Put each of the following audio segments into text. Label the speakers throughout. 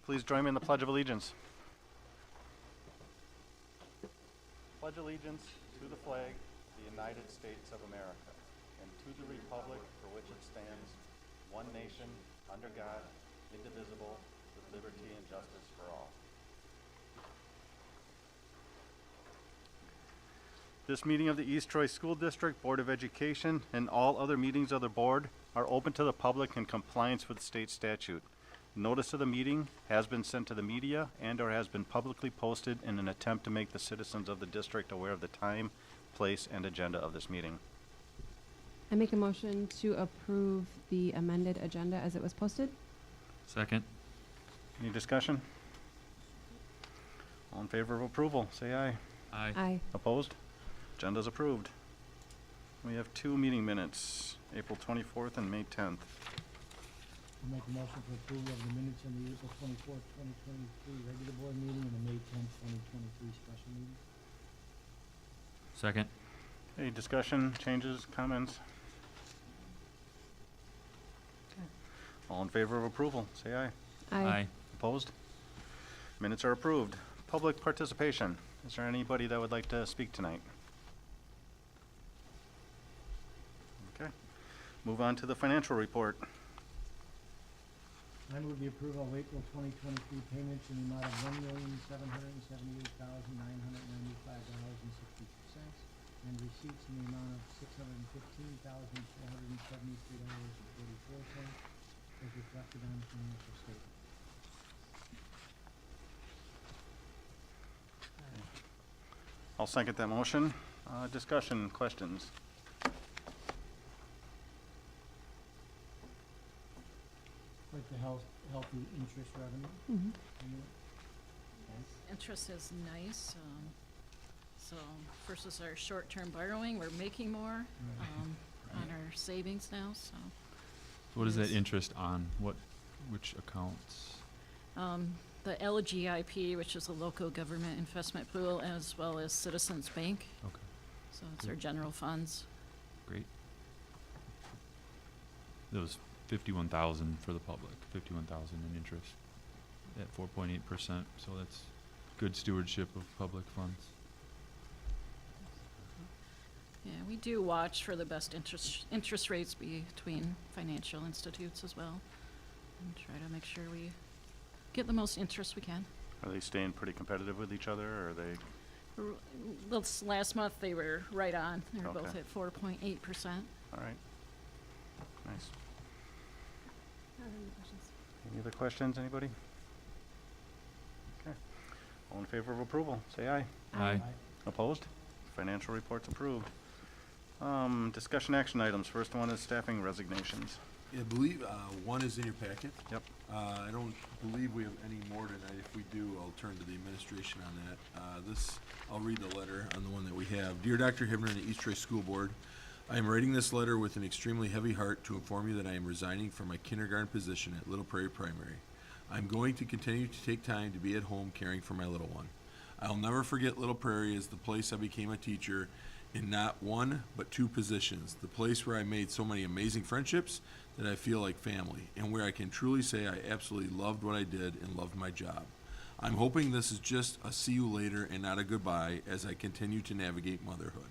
Speaker 1: please join me in the Pledge of Allegiance. Pledge allegiance to the flag, the United States of America, and to the republic for which it stands, one nation, under God, indivisible, with liberty and justice for all. This meeting of the East Troy School District Board of Education and all other meetings of the board are open to the public in compliance with state statute. Notice of the meeting has been sent to the media and/or has been publicly posted in an attempt to make the citizens of the district aware of the time, place, and agenda of this meeting.
Speaker 2: I make a motion to approve the amended agenda as it was posted.
Speaker 3: Second.
Speaker 1: Any discussion? All in favor of approval, say aye.
Speaker 3: Aye.
Speaker 2: Aye.
Speaker 1: Opposed? Agenda's approved. We have 2 meeting minutes, April 24th and May 10th.
Speaker 4: I'll make a motion for approval of the minutes in the April 24th, 2023 regular board meeting and the May 10th, 2023 special meeting.
Speaker 3: Second.
Speaker 1: Any discussion, changes, comments? Okay. All in favor of approval, say aye.
Speaker 3: Aye.
Speaker 1: Opposed? Minutes are approved. Public participation. Is there anybody that would like to speak tonight? Okay. Move on to the financial report.
Speaker 4: I move the approval of April 2023 payments in the amount of $1,778,995.62 and receipts in the amount of $615,473.44 as reflected on the financial statement.
Speaker 1: I'll second that motion. Discussion, questions?
Speaker 4: Like the healthy interest revenue.
Speaker 2: Mhm.
Speaker 5: Interest is nice. So versus our short-term borrowing, we're making more on our savings now, so.
Speaker 3: What is that
Speaker 5: Yes.
Speaker 3: interest on? Which accounts?
Speaker 5: The LGIP, which is a local government investment pool, as well as Citizens Bank,
Speaker 3: Okay,
Speaker 5: so it's our general funds.
Speaker 3: great. That was 51,000 for the public, 51,000 in interest at 4.8%, so that's good stewardship of public funds.
Speaker 5: Yeah, we do watch for the best interest rates between financial institutes as well, and try to make sure we get the most interest we can.
Speaker 1: Are they staying pretty competitive with each other, or are they?
Speaker 5: This last month, they were right on. They were both
Speaker 1: Okay.
Speaker 5: at 4.8%.
Speaker 1: All right. Nice.
Speaker 2: Any questions?
Speaker 1: Any other questions, anybody? Okay. All in favor of approval, say aye.
Speaker 3: Aye.
Speaker 1: Opposed? Financial report's approved. Discussion action items. First one is staffing resignations.
Speaker 6: I believe one is in your packet.
Speaker 1: Yep.
Speaker 6: I don't believe we have any more tonight. If we do, I'll turn to the administration on that. I'll read the letter on the one that we have. Dear Dr. Hibner and the East Troy School Board, I am writing this letter with an extremely heavy heart to inform you that I am resigning from my kindergarten position at Little Prairie Primary. I'm going to continue to take time to be at home caring for my little one. I'll never forget Little Prairie as the place I became a teacher in not one, but 2 positions. The place where I made so many amazing friendships that I feel like family, and where I can truly say I absolutely loved what I did and loved my job. I'm hoping this is just a see you later and not a goodbye as I continue to navigate motherhood.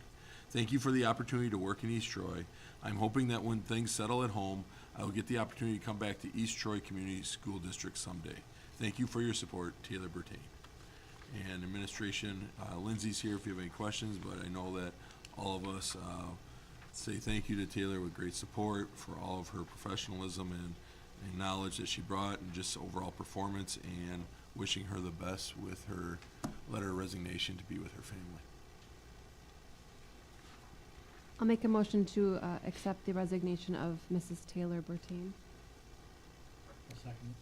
Speaker 6: Thank you for the opportunity to work in East Troy. I'm hoping that when things settle at home, I will get the opportunity to come back to East Troy Community School District someday. Thank you for your support, Taylor Bertain. And administration, Lindsay's here if you have any questions, but I know that all of us say thank you to Taylor with great support for all of her professionalism and knowledge that she brought and just overall performance, and wishing her the best with her letter of resignation to be with her family.
Speaker 2: I'll make a motion to accept the resignation of Mrs. Taylor Bertain.
Speaker 4: I'll second it.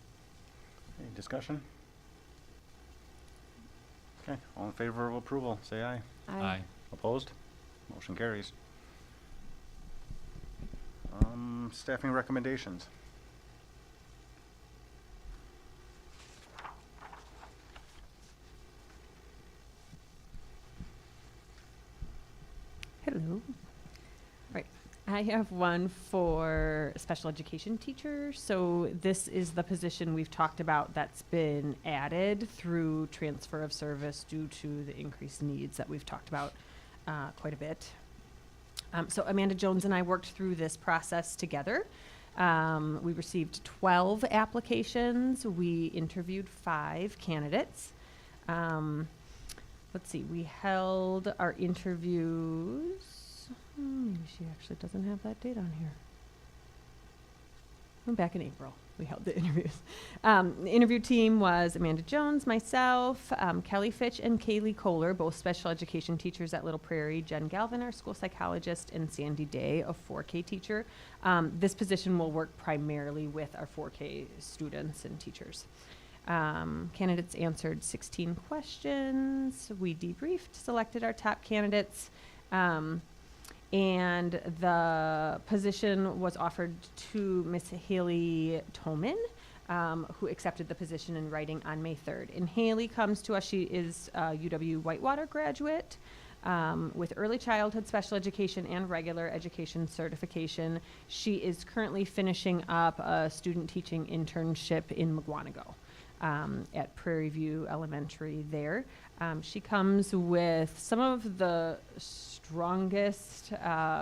Speaker 1: Any discussion? Okay, all in favor of approval, say aye.
Speaker 3: Aye.
Speaker 1: Opposed? Motion carries. Staffing recommendations.
Speaker 2: Hello. Right.
Speaker 7: I have one for special education teachers. So this is the position we've talked about that's been added through transfer of service due to the increased needs that we've talked about quite a bit. So Amanda Jones and I worked through this process together. We received 12 applications. We interviewed 5 candidates. Let's see, we held our interviews. Maybe she actually doesn't have that date on here. Back in April, we held the interviews. The interview team was Amanda Jones, myself, Kelly Fitch, and Kaylee Kohler, both special education teachers at Little Prairie, Jen Galvin, our school psychologist, and Sandy Day, a 4K teacher. This position will work primarily with our 4K students and teachers. Candidates answered 16 questions. We debriefed, selected our top candidates. And the position was offered to Miss Haley Toman, who accepted the position in writing on May 3rd. And Haley comes to us, she is a UW Whitewater graduate with early childhood special education and regular education certification. She is currently finishing up a student teaching internship in Mugwanago at Prairie View Elementary there. She comes with some of the strongest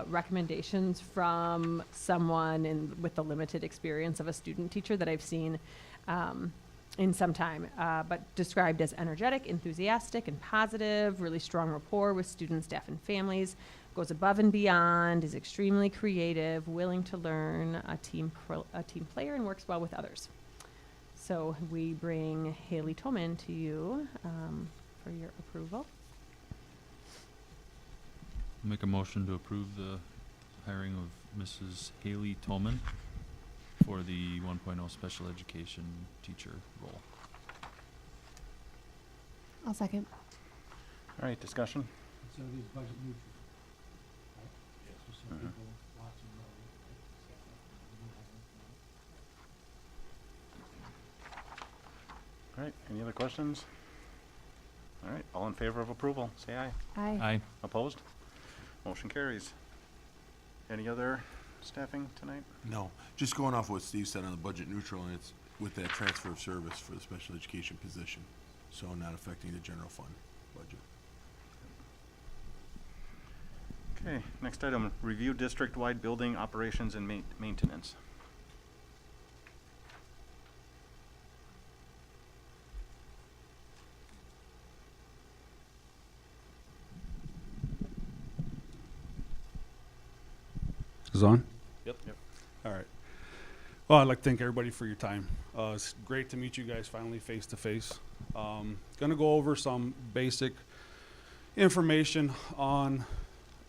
Speaker 7: recommendations from someone with the limited experience of a student teacher that I've seen in some time, but described as energetic, enthusiastic, and positive, really strong rapport with students, staff, and families, goes above and beyond, is extremely creative, willing to learn, a team player, and works well with others. So we bring Haley Toman to you for your approval.
Speaker 3: Make a motion to approve the hiring of Mrs. Haley Tolman for the 1.0 special education teacher role.
Speaker 2: I'll second.
Speaker 1: All right, discussion?
Speaker 4: So these budget neutral, right? Just so people watching know, right?
Speaker 1: All right, any other questions? All right, all in favor of approval, say aye.
Speaker 2: Aye.
Speaker 3: Aye.
Speaker 1: Opposed? Motion carries. Any other staffing tonight?
Speaker 6: No, just going off what Steve said on the budget neutral, and it's with that transfer of service for the special education position, so not affecting the general fund budget.
Speaker 1: Okay, next item, review district-wide building operations and maintenance.
Speaker 8: Is it on?
Speaker 1: Yep.
Speaker 8: All right. Well, I'd like to thank everybody for your time. It's great to meet you guys finally face to face. Gonna go over some basic information on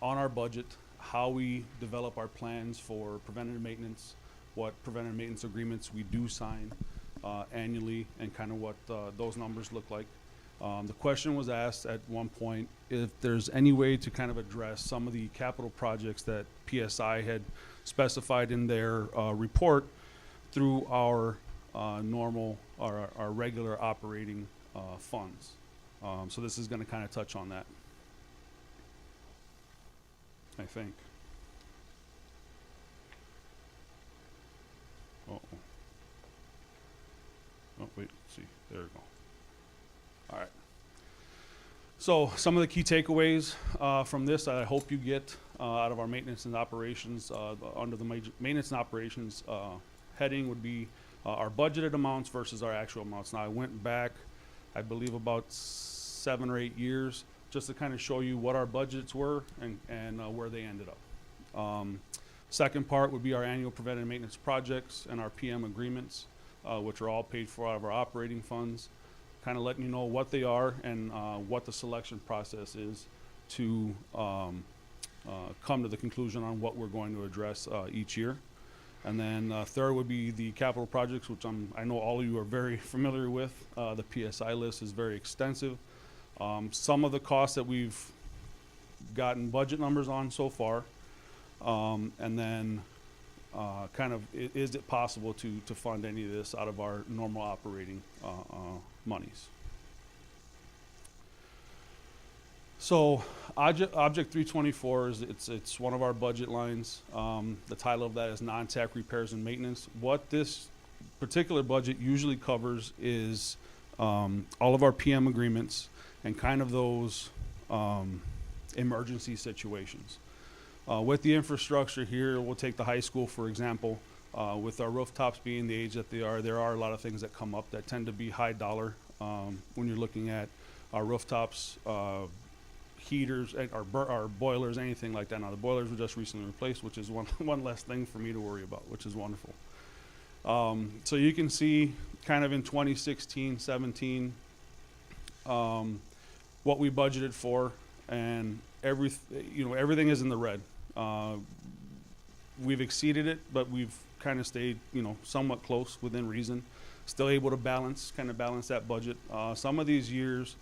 Speaker 8: our budget, how we develop our plans for preventative maintenance, what preventative maintenance agreements we do sign annually, and kind of what those numbers look like. The question was asked at one point if there's any way to kind of address some of the capital projects that PSI had specified in their report through our our regular operating funds. So this is going to kind of touch on that, I think. Oh, wait, let's see. There we go. All right. So some of the key takeaways from this that I hope you get out of our maintenance and operations under the maintenance and operations heading would be our budgeted amounts versus our actual amounts. Now I went back, I believe about 7 or 8 years just to kind of show you what our budgets were and where they ended up. Second part would be our annual preventive maintenance projects and our PM agreements, which are all paid for out of our operating funds. Kind of letting you know what they are and what the selection process is to come to the conclusion on what we're going to address each year. And then third would be the capital projects, which I know all of you are very familiar with. The PSI list is very extensive. Some of the costs that we've gotten budget numbers on so far, and then kind of is it possible to fund any of this out of our normal operating monies. So Object 324 is, it's one of our budget lines. The title of that is non-TAC repairs and maintenance. What this particular budget usually covers is all of our PM agreements and kind of those emergency situations. With the infrastructure here, we'll take the high school, for example. With our rooftops being the age that they are, there are a lot of things that come up that tend to be high dollar when you're looking at our rooftops, heaters, our boilers, anything like that. Now, the boilers were just recently replaced, which is one less thing for me to worry about, which is wonderful. So you can see kind of in 2016, 17, what we budgeted for, and everything is in the red. We've exceeded it, but we've kind of stayed, somewhat close within reason. Still able to balance that budget. Some of these years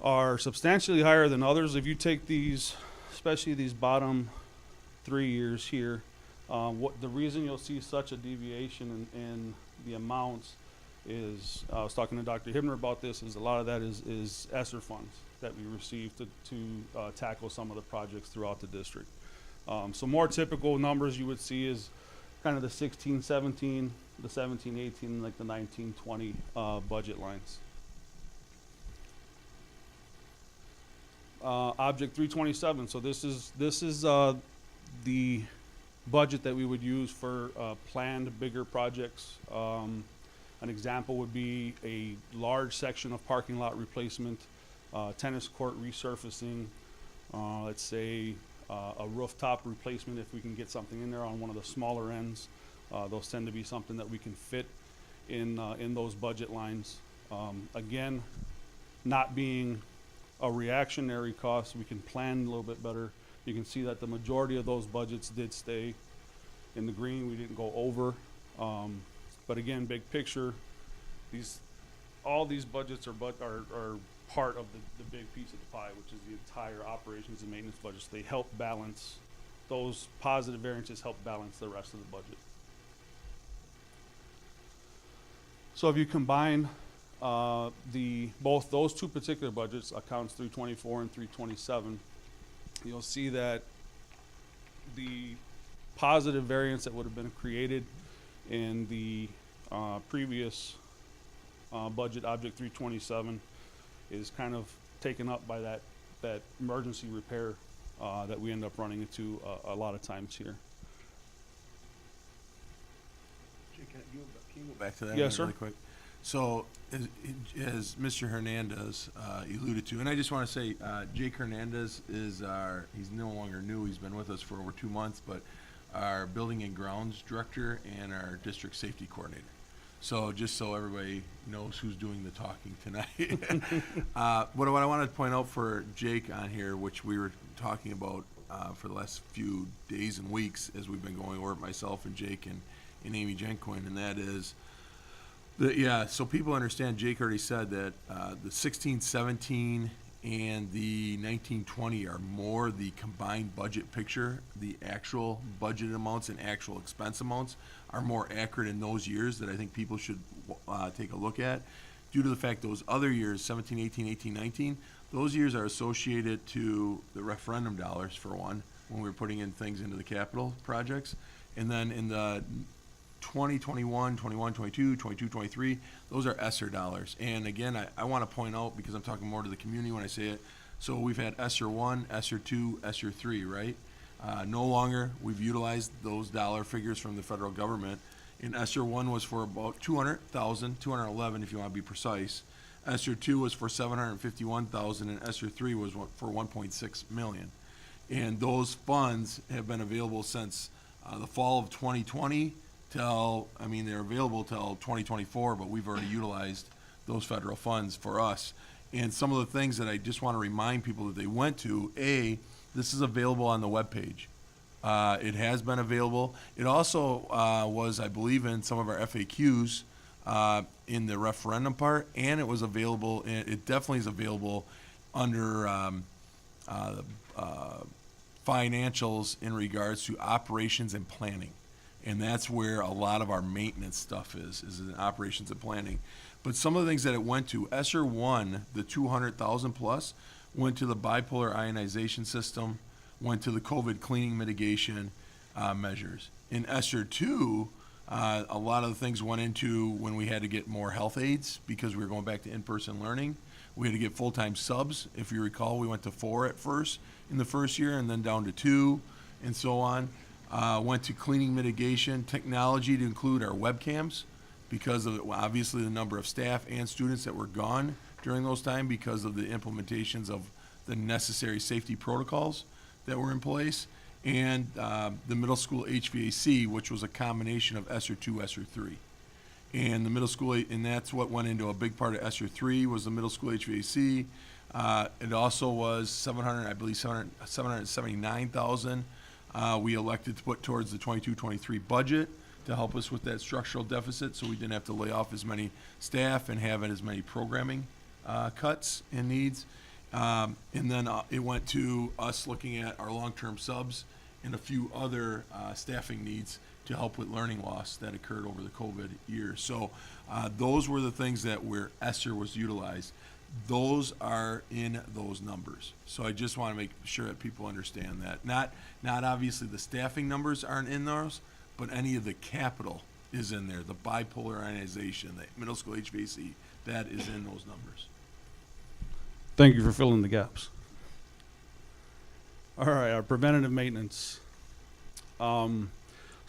Speaker 8: are substantially higher than others. If you take these, especially these bottom 3 years here, what the reason you'll see such a deviation in the amounts is, I was talking to Dr. Hibner about this, is a lot of that is ESSER funds that we received to tackle some of the projects throughout the district. So more typical numbers you would see is kind of the 16, 17, the 17, 18, like the 19, 20 budget lines. Object 327. So this is the budget that we would use for planned bigger projects. An example would be a large section of parking lot replacement, tennis court resurfacing, let's say a rooftop replacement if we can get something in there on one of the smaller ends. Those tend to be something that we can fit in those budget lines. Again, not being a reactionary cost, we can plan a little bit better. You can see that the majority of those budgets did stay in the green. We didn't go over. But again, big picture, all these budgets are part of the big piece of the pie, which is the entire operations and maintenance budgets. They help balance, those positive variances help balance the rest of the budget. So if you combine both those two particular budgets, accounts 324 and 327, you'll see that the positive variance that would have been created in the previous budget, Object 327, is kind of taken up by that emergency repair that we end up running into a lot of times here.
Speaker 6: Jake, can you go back to that
Speaker 8: Yes,
Speaker 6: really
Speaker 8: sir.
Speaker 6: quick? So, as Mr. Hernandez alluded to, and I just want to say, Jake Hernandez he's no longer new, he's been with us for over 2 months, but our building and grounds director and our district safety coordinator. So just so everybody knows who's doing the talking tonight. What I wanted to point out for Jake on here, which we were talking about for the last few days and weeks as we've been going over it, myself and Jake and Amy Jenquin, and that is, so people understand, Jake already said that the 16, 17 and the 1920 are more the combined budget picture. The actual budget amounts and actual expense amounts are more accurate in those years that I think people should take a look at, due to the fact those other years, 17, 18, 18, 19, those years are associated to the referendum dollars, for one, when we were putting in things into the capital projects. And then in the 20, 21, 21, 22, 22, 23, those are ESSER dollars. And again, I want to point out, because I'm talking more to the community when I say it, so we've had ESSER 1, ESSER 2, ESSER 3, right? No longer, we've utilized those dollar figures from the federal government. And ESSER 1 was for about 200,000, 211 if you want to be precise. ESSER 2 was for 751,000, and ESSER 3 was for 1.6 million. And those funds have been available since the fall of 2020 they're available till 2024, but we've already utilized those federal funds for us. And some of the things that I just want to remind people that they went to, this is available on the webpage. It has been available. It also was, I believe, in some of our FAQs in the referendum part, and it was available, it definitely is available under financials in regards to operations and planning. And that's where a lot of our maintenance stuff is in operations and planning. But some of the things that it went to, ESSER 1, the 200,000 plus, went to the bipolar ionization system, went to the COVID cleaning mitigation measures. In ESSER 2, a lot of the things went into when we had to get more health aides because we were going back to in-person learning. We had to get full-time subs. If you recall, we went to 4 at first in the first year and then down to 2 and so on. Went to cleaning mitigation, technology to include our webcams because of obviously the number of staff and students that were gone during those time because of the implementations of the necessary safety protocols that were in place. And the middle school HVAC, which was a combination of ESSER 2, ESSER 3. And the middle school, and that's what went into a big part of ESSER 3 was the middle school HVAC. It also was 779,000 we elected to put towards the 22-23 budget to help us with that structural deficit, so we didn't have to lay off as many staff and have as many programming cuts and needs. And then it went to us looking at our long-term subs and a few other staffing needs to help with learning loss that occurred over the COVID year. So those were the things that where ESSER was utilized. Those are in those numbers. So I just want to make sure that people understand that. Not obviously the staffing numbers aren't in those, but any of the capital is in there. The bipolar ionization, the middle school HVAC, that is in those numbers.
Speaker 8: Thank you for filling the gaps. All right, our preventative maintenance. So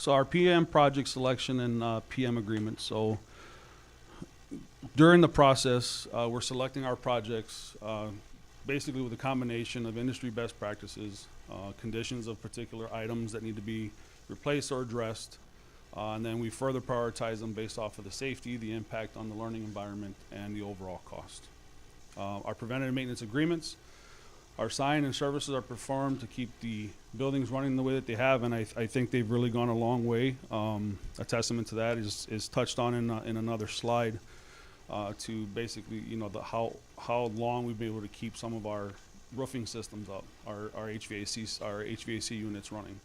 Speaker 8: our PM project selection and PM agreement. So during the process, we're selecting our projects basically with a combination of industry best practices, conditions of particular items that need to be replaced or addressed, and then we further prioritize them based off of the safety, the impact on the learning environment, and the overall cost. Our preventative maintenance agreements, our sign and services are performed to keep the buildings running the way that they have, and I think they've really gone a long way. A testament to that is touched on in another slide to basically, you know, how long we've been able to keep some of our roofing systems up, our HVAC units running.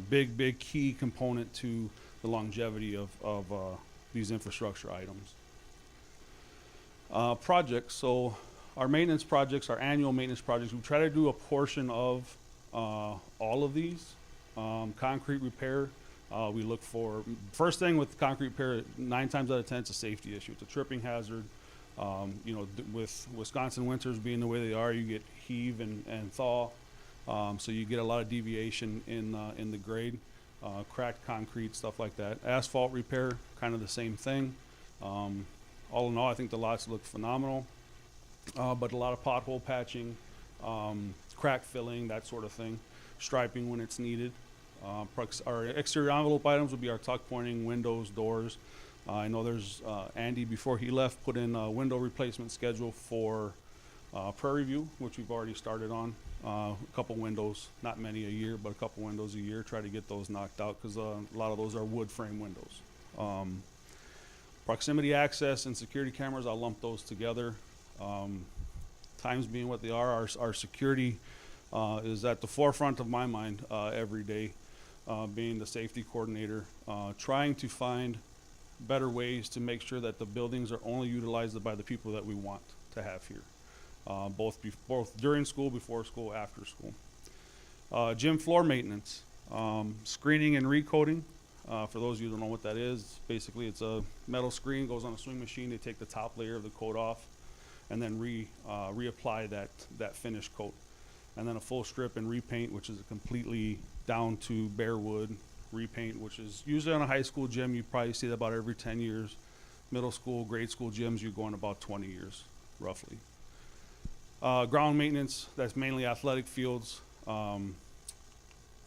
Speaker 8: Big key component to the longevity of these infrastructure items. Projects. So our maintenance projects, our annual maintenance projects, we try to do a portion of all of these. Concrete repair, we look for, first thing with concrete repair, 9 times out of 10, it's a safety issue. It's a tripping hazard. You know, with Wisconsin winters being the way they are, you get heave and thaw. So you get a lot of deviation in the grade, cracked concrete, stuff like that. Asphalt repair, kind of the same thing. All in all, I think the lots look phenomenal, but a lot of pothole patching, crack filling, that sort of thing, striping when it's needed. Our exterior envelope items would be our tuck pointing, windows, doors. I know there's Andy, before he left, put in a window replacement schedule for Prairie View, which we've already started on. A couple windows, not many a year, but a couple windows a year. Try to get those knocked out because a lot of those are wood frame windows. Proximity access and security cameras, I'll lump those together. Times being what they are, our security is at the forefront of my mind every day, being the safety coordinator, trying to find better ways to make sure that the buildings are only utilized by the people that we want to have here, both during school, before school, after school. Gym floor maintenance, screening and recoating. For those of you who don't know what that is, basically it's a metal screen, goes on a swing machine. They take the top layer of the coat off and then reapply that finished coat. And then a full strip and repaint, which is a completely down to bare wood repaint, which is usually on a high school gym. You probably see that about every 10 years. Middle school, grade school gyms, you're going about 20 years, roughly. Ground maintenance, that's mainly athletic fields,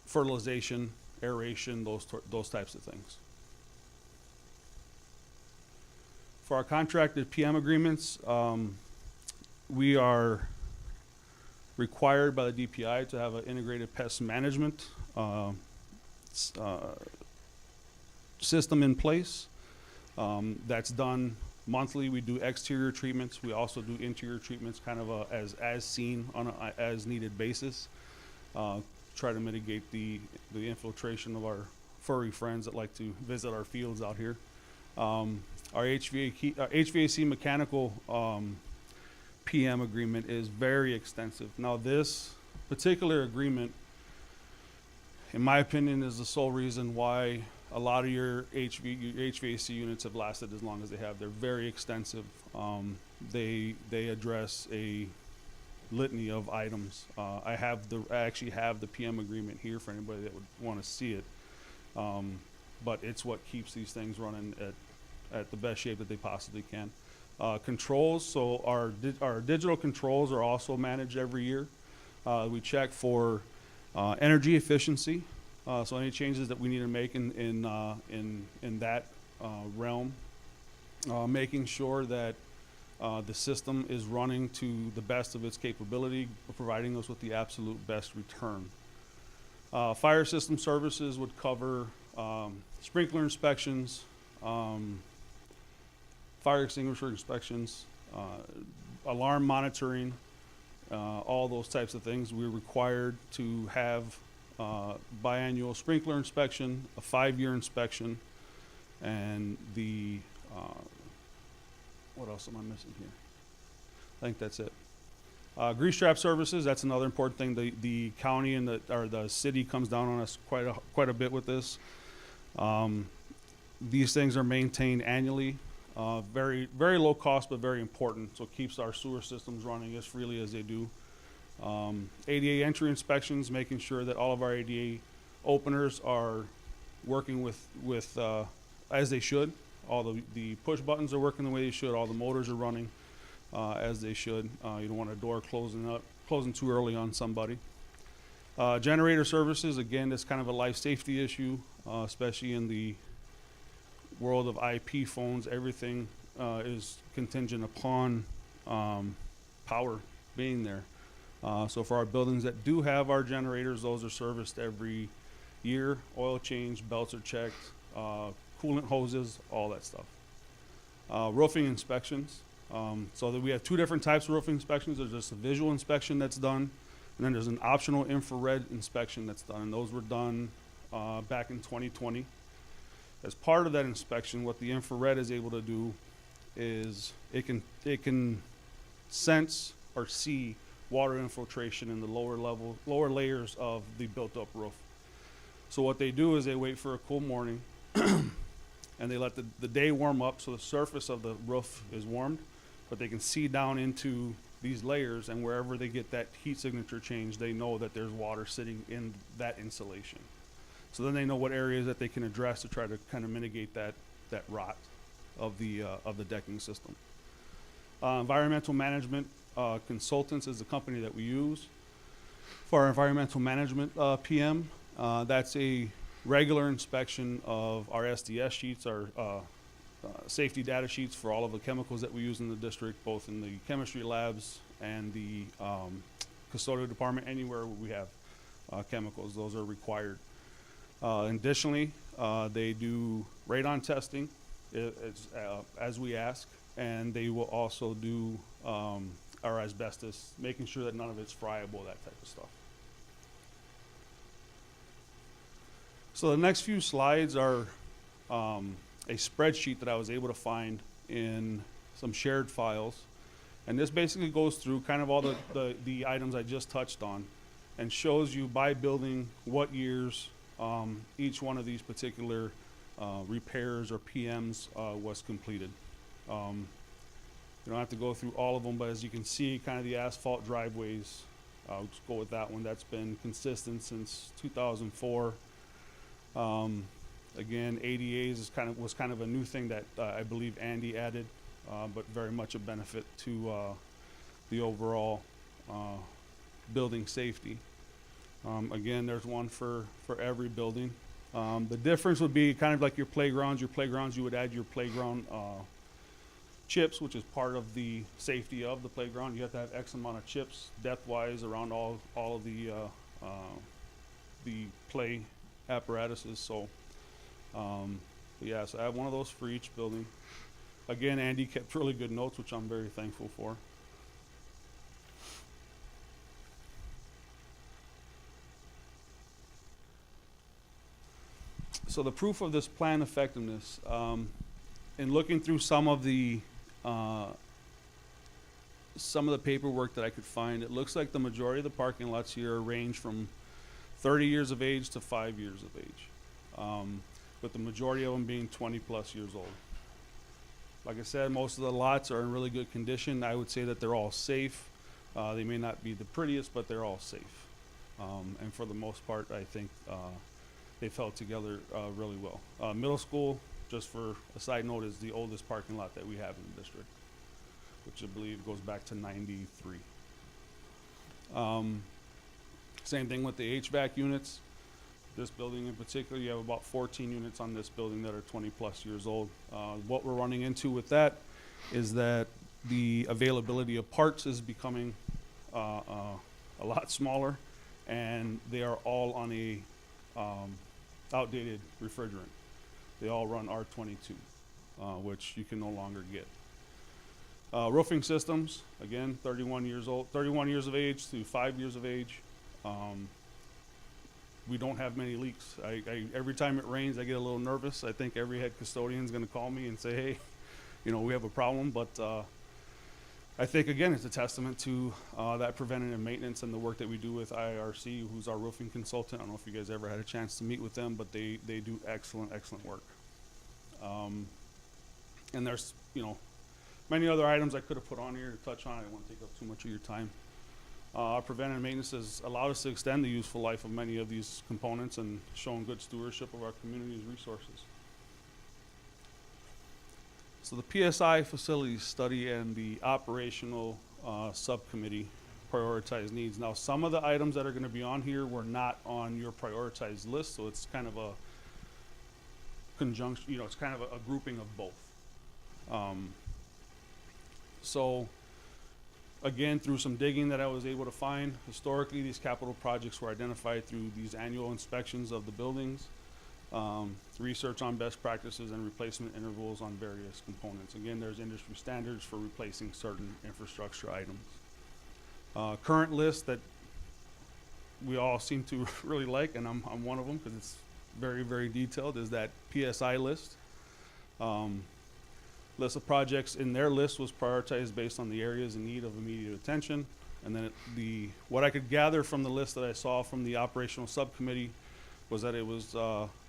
Speaker 8: fertilization, aeration, those types of things. For our contracted PM agreements, we are required by the DPI to have an integrated pest management system in place. That's done monthly. We do exterior treatments. We also do interior treatments, kind of as seen on a as needed basis. Try to mitigate the infiltration of our furry friends that like to visit our fields out here. Our HVAC mechanical PM agreement is very extensive. Now, this particular agreement, in my opinion, is the sole reason why a lot of your HVAC units have lasted as long as they have. They're very extensive. They address a litany of items. I actually have the PM agreement here for anybody that would want to see it. But it's what keeps these things running at the best shape that they possibly can. Controls, so our digital controls are also managed every year. We check for energy efficiency, so any changes that we need to make in that realm. Making sure that the system is running to the best of its capability, providing us with the absolute best return. Fire system services would cover sprinkler inspections, fire extinguisher inspections, alarm monitoring, all those types of things. We're required to have biannual sprinkler inspection, a 5-year inspection, and the what else am I missing here? I think that's it. Grease trap services, that's another important thing. The county and the city comes down on us quite a bit with this. These things are maintained annually. Very, very low cost, but very important. So it keeps our sewer systems running as freely as they do. ADA entry inspections, making sure that all of our ADA openers are working with as they should. All the push buttons are working the way they should. All the motors are running as they should. You don't want a door closing too early on somebody. Generator services, again, that's kind of a life safety issue, especially in the world of IP phones. Everything is contingent upon power being there. So for our buildings that do have our generators, those are serviced every year. Oil change, belts are checked, coolant hoses, all that stuff. Roofing inspections. So that we have 2 different types of roofing inspections. There's just a visual inspection that's done, and then there's an optional infrared inspection that's done. And those were done back in 2020. As part of that inspection, what the infrared is able to do is it can sense or see water infiltration in the lower layers of the built-up roof. So what they do is they wait for a cool morning, and they let the day warm up, so the surface of the roof is warmed, but they can see down into these layers, and wherever they get that heat signature change, they know that there's water sitting in that insulation. So then they know what areas that they can address to try to kind of mitigate that rot of the decking system. Environmental management consultants is the company that we use for our environmental management PM. That's a regular inspection of our SDS sheets, our safety data sheets for all of the chemicals that we use in the district, both in the chemistry labs and the custodial department. Anywhere we have chemicals, those are required. Additionally, they do radon testing as we ask, and they will also do our asbestos, making sure that none of it's friable, that type of stuff. So the next few slides are a spreadsheet that I was able to find in some shared files. And this basically goes through kind of all the items I just touched on and shows you by building what years each one of these particular repairs or PMs was completed. You don't have to go through all of them, but as you can see, kind of the asphalt driveways, I'll just go with that one. That's been consistent since 2004. Again, ADAs was kind of a new thing that I believe Andy added, but very much a benefit to the overall building safety. Again, there's one for every building. The difference would be kind of like your playgrounds. Your playgrounds, you would add your playground chips, which is part of the safety of the playground. You have to have X amount of chips depth-wise around all of the play apparatuses. So, yeah, so I have one of those for each building. Again, Andy kept really good notes, which I'm very thankful for. So the proof of this plan effectiveness, in looking through some of the some of the paperwork that I could find, it looks like the majority of the parking lots here range from 30 years of age to 5 years of age, with the majority of them being 20-plus years old. Like I said, most of the lots are in really good condition. I would say that they're all safe. They may not be the prettiest, but they're all safe. And for the most part, I think they've held together really well. Middle school, just for a side note, is the oldest parking lot that we have in the district, which I believe goes back to '93. Same thing with the HVAC units. This building in particular, you have about 14 units on this building that are 20-plus years old. What we're running into with that is that the availability of parts is becoming a lot smaller, and they are all on a outdated refrigerant. They all run R22, which you can no longer get. Roofing systems, again, 31 years old, 31 years of age to 5 years of age. We don't have many leaks. Every time it rains, I get a little nervous. I think every head custodian is going to call me and say, hey, we have a problem. But I think, again, it's a testament to that preventative maintenance and the work that we do with IRC, who's our roofing consultant. I don't know if you guys ever had a chance to meet with them, but they do excellent work. And there's, many other items I could have put on here to touch on. I don't want to take up too much of your time. Our preventative maintenance has allowed us to extend the useful life of many of these components and shown good stewardship of our community's resources. So the PSI facilities study and the operational subcommittee prioritize needs. Now, some of the items that are going to be on here were not on your prioritized list, so it's kind of a conjunction, it's kind of a grouping of both. So again, through some digging that I was able to find, historically these capital projects were identified through these annual inspections of the buildings, research on best practices and replacement intervals on various components. Again, there's industry standards for replacing certain infrastructure items. Current list that we all seem to really like, and I'm one of them because it's very, very detailed, is that PSI list. List of projects in their list was prioritized based on the areas in need of immediate attention. And then what I could gather from the list that I saw from the operational subcommittee was that it was,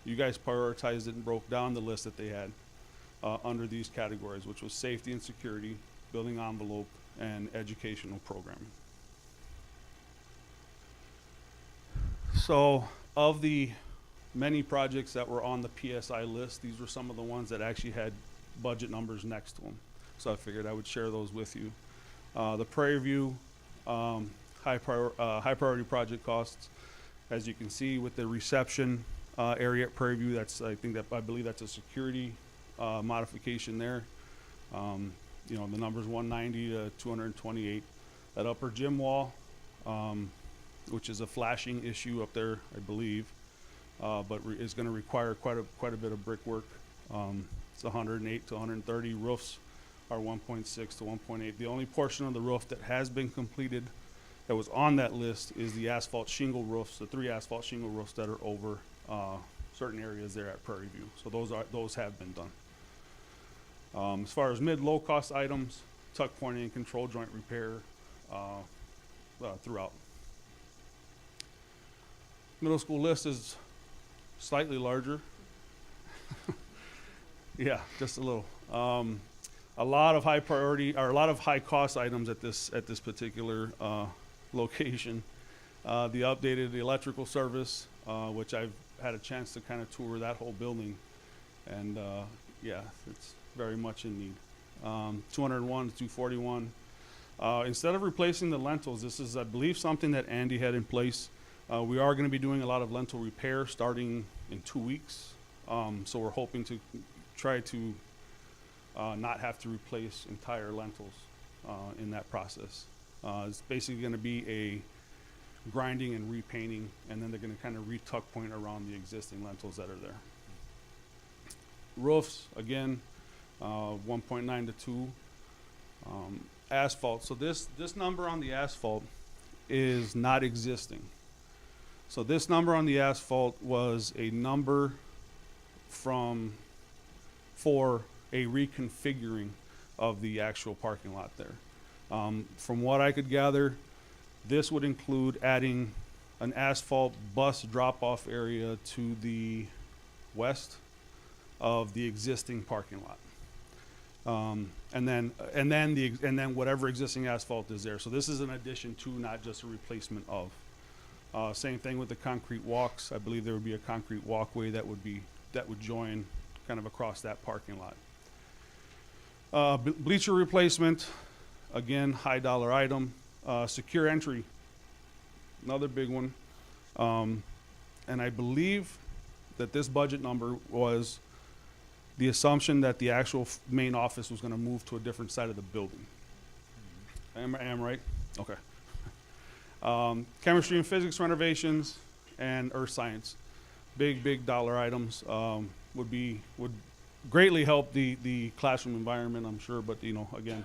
Speaker 8: you guys prioritized it and broke down the list that they had under these categories, which was safety and security, building envelope, and educational programming. So of the many projects that were on the PSI list, these were some of the ones that actually had budget numbers next to them. So I figured I would share those with you. The Prairie View high priority project costs, as you can see with the reception area at Prairie View, I believe that's a security modification there. The number's 190 to 228. That upper gym wall, which is a flashing issue up there, I believe, but is going to require quite a bit of brickwork. It's 108 to 130. Roofs are 1.6 to 1.8. The only portion of the roof that has been completed that was on that list is the asphalt shingle roofs, the 3 asphalt shingle roofs that are over certain areas there at Prairie View. So those have been done. As far as mid-low cost items, tuck pointing and control joint repair throughout. Middle school list is slightly larger. Yeah, just a little. A lot of high priority, or a lot of high cost items at this particular location. The updated electrical service, which I've had a chance to kind of tour that whole building, and yeah, it's very much in need. 201 to 241. Instead of replacing the lentils, this is, I believe, something that Andy had in place. We are going to be doing a lot of lentil repair starting in 2 weeks. So we're hoping to try to not have to replace entire lentils in that process. It's basically going to be a grinding and repainting, and then they're going to kind of re-tuck point around the existing lentils that are there. Roofs, again, 1.9 to 2. Asphalt, so this number on the asphalt is not existing. So this number on the asphalt was a number for a reconfiguring of the actual parking lot there. From what I could gather, this would include adding an asphalt bus drop-off area to the west of the existing parking lot. And then whatever existing asphalt is there. So this is an addition to, not just a replacement of. Same thing with the concrete walks. I believe there would be a concrete walkway that would join kind of across that parking lot. Bleacher replacement, again, high dollar item. Secure entry, another big one. And I believe that this budget number was the assumption that the actual main office was gonna move to a different side of the building. Am I right? Okay. Chemistry and physics renovations and earth science, big dollar items, would greatly help the classroom environment, I'm sure, but again,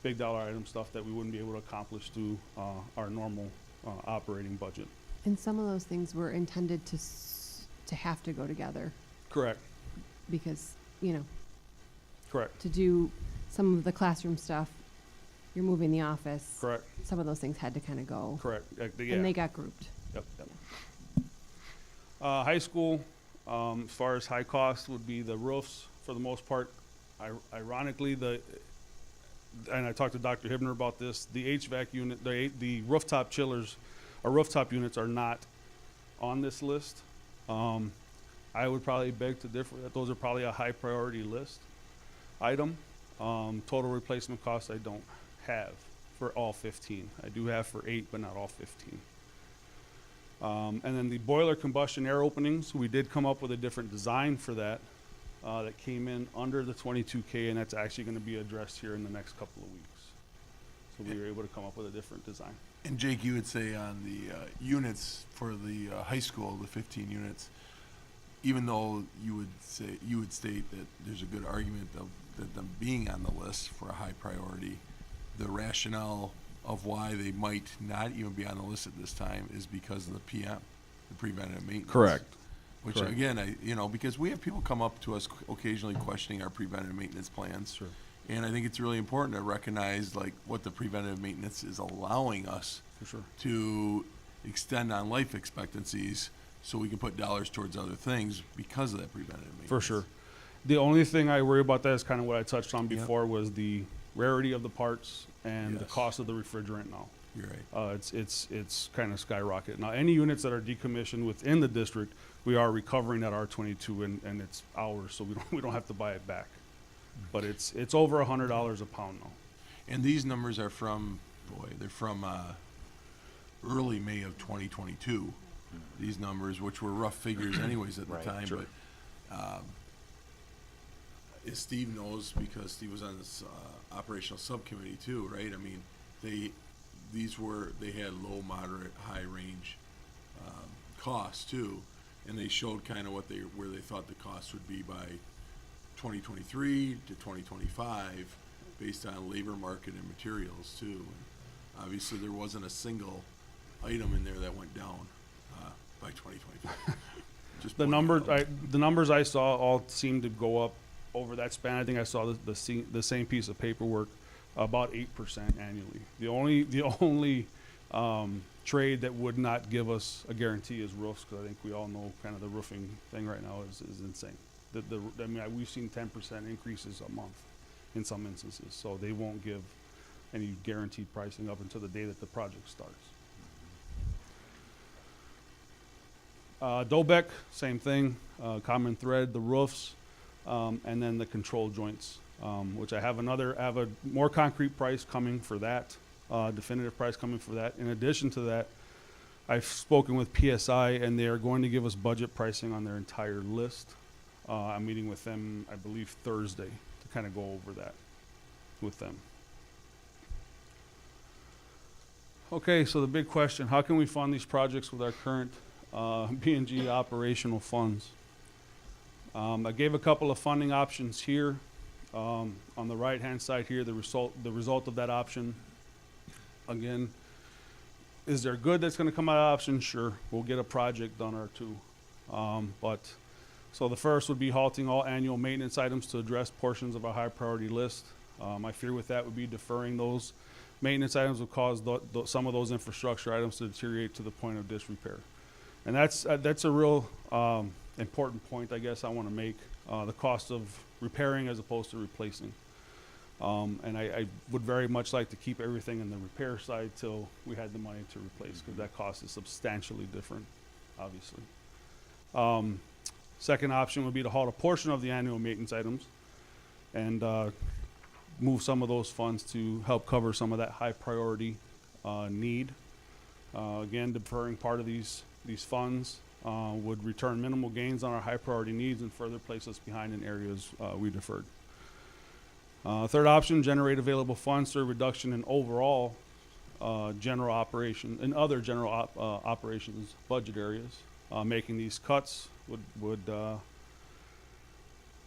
Speaker 8: big dollar item stuff that we wouldn't be able to accomplish through our normal operating budget.
Speaker 2: And some of those things were intended to have to go together
Speaker 8: Correct,
Speaker 2: because,
Speaker 8: correct,
Speaker 2: to do some of the classroom stuff, you're moving the office.
Speaker 8: correct,
Speaker 2: Some of those things had to kind of go.
Speaker 8: correct. Yeah.
Speaker 2: And they got grouped.
Speaker 8: Yep. High school, as far as high cost, would be the roofs for the most part. Ironically, and I talked to Dr. Hibner about this, the HVAC unit, the rooftop chillers, or rooftop units are not on this list. I would probably beg to differ that those are probably a high priority list item. Total replacement cost I don't have for all 15. I do have for 8, but not all 15. And then the boiler combustion air openings, we did come up with a different design for that. That came in under the 22K, and that's actually going to be addressed here in the next couple of weeks. So we were able to come up with a different design.
Speaker 6: And Jake, you would say on the units for the high school, the 15 units, even though you would state that there's a good argument that them being on the list for a high priority, the rationale of why they might not even be on the list at this time is because of the PM, the preventative maintenance.
Speaker 8: Correct.
Speaker 6: Which
Speaker 8: Correct.
Speaker 6: again, because we have people come up to us occasionally questioning our preventative maintenance plans.
Speaker 8: Sure.
Speaker 6: And I think it's really important to recognize what the preventative maintenance is allowing us
Speaker 8: For sure.
Speaker 6: to extend on life expectancies so we can put dollars towards other things because of that preventative maintenance.
Speaker 8: For sure. The only thing I worry about that is kind of what I touched on
Speaker 6: Yep.
Speaker 8: before was the rarity of the parts and the
Speaker 6: Yes.
Speaker 8: cost of the refrigerant now.
Speaker 6: You're right.
Speaker 8: It's kind of skyrocketed. Now, any units that are decommissioned within the district, we are recovering at R22 and it's ours, so we don't have to buy it back. But it's over $100 a pound now.
Speaker 6: And these numbers are from, they're from early May of 2022. These numbers, which were rough figures anyways at the
Speaker 1: Right,
Speaker 6: time,
Speaker 8: sure.
Speaker 6: but as Steve knows, because Steve was on this operational subcommittee too, right? I mean, they had low, moderate, high range costs too, and they showed kind of where they thought the costs would be by 2023 to 2025 based on labor market and materials too. And obviously, there wasn't a single item in there that went down by 2025. Just
Speaker 8: The
Speaker 6: pointing it out.
Speaker 8: the numbers I saw all seemed to go up over that span. I think I saw the same piece of paperwork, about 8% annually. The only trade that would not give us a guarantee is roofs, because I think we all know kind of the roofing thing right now is insane. We've seen 10% increases a month in some instances, so they won't give any guaranteed pricing up until the day that the project starts. Dobec, same thing, common thread, the roofs, and then the control joints, which I have a more concrete price coming for that, definitive price coming for that. In addition to that, I've spoken with PSI and they are going to give us budget pricing on their entire list. I'm meeting with them, I believe, Thursday to kind of go over that with them. Okay, so the big question, how can we fund these projects with our current B&G operational funds? I gave a couple of funding options here. On the right-hand side here, the result of that option. Again, is there good that's going to come out of option? Sure, we'll get a project done or two. So the first would be halting all annual maintenance items to address portions of our high priority list. My fear with that would be deferring those maintenance items would cause some of those infrastructure items to deteriorate to the point of disrepair. And that's a real important point, I guess, I want to make, the cost of repairing as opposed to replacing. And I would very much like to keep everything in the repair side till we had the money to replace, because that cost is substantially different, obviously. Second option would be to halt a portion of the annual maintenance items and move some of those funds to help cover some of that high priority need. Again, deferring part of these funds would return minimal gains on our high priority needs and further place us behind in areas we deferred. Third option, generate available funds through a reduction in overall general operation and other general operations budget areas. Making these cuts would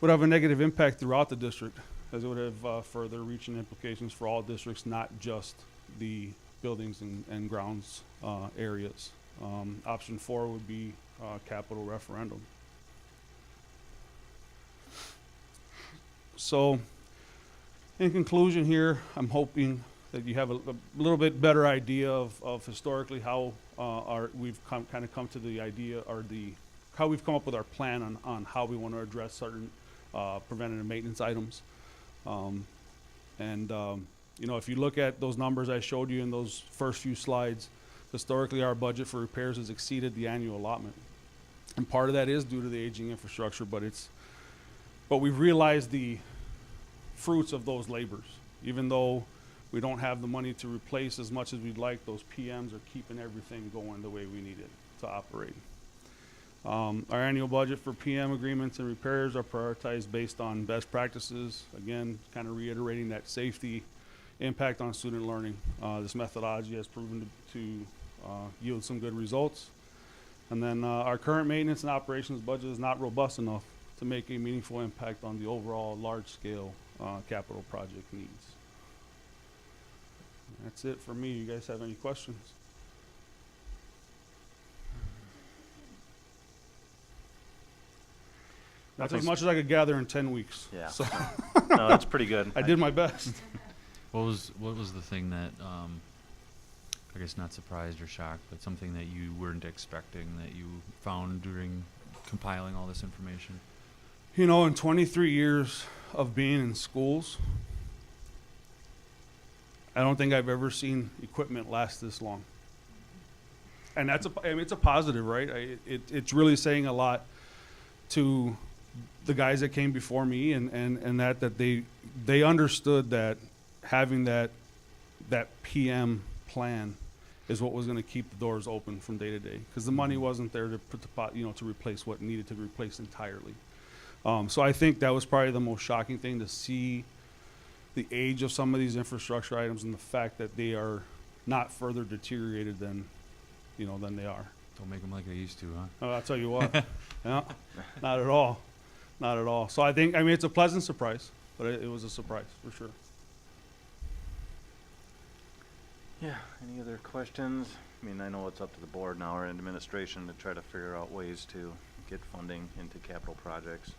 Speaker 8: have a negative impact throughout the district, as it would have further reaching implications for all districts, not just the buildings and grounds areas. Option 4 would be capital referendum. So, in conclusion here, I'm hoping that you have a little bit better idea of historically how we've come to the idea, or how we've come up with our plan on how we want to address certain preventative maintenance items. You know, if you look at those numbers I showed you in those first few slides, historically our budget for repairs has exceeded the annual allotment. And part of that is due to the aging infrastructure, but we've realized the fruits of those labors. Even though we don't have the money to replace as much as we'd like, those PMs are keeping everything going the way we need it to operate. Our annual budget for PM agreements and repairs are prioritized based on best practices. Again, kind of reiterating that safety impact on student learning. This methodology has proven to yield some good results. And then our current maintenance and operations budget is not robust enough to make a meaningful impact on the overall large-scale capital project needs. That's it for me. You guys have any questions? That's as much as I could gather in 10 weeks.
Speaker 1: Yeah.
Speaker 8: So
Speaker 1: No, that's pretty good.
Speaker 8: I did my best.
Speaker 3: What was the thing that, I guess not surprised or shocked, but something that you weren't expecting that you found during compiling all this information?
Speaker 8: You know, in 23 years of being in schools, I don't think I've ever seen equipment last this long. And that's it's a positive, right? It's really saying a lot to the guys that came before me, and that they understood that having that PM plan is what was going to keep the doors open from day to day, because the money wasn't there to put to replace what needed to be replaced entirely. So I think that was probably the most shocking thing, to see the age of some of these infrastructure items and the fact that they are not further deteriorated than they are.
Speaker 3: Don't make them like they used to, huh?
Speaker 8: Oh, I'll tell you what. Yeah, not at all. Not at all. So I think, it's a pleasant surprise, but it was a surprise for sure.
Speaker 1: Yeah, any other questions? I know it's up to the board now or administration to try to figure out ways to get funding into capital projects.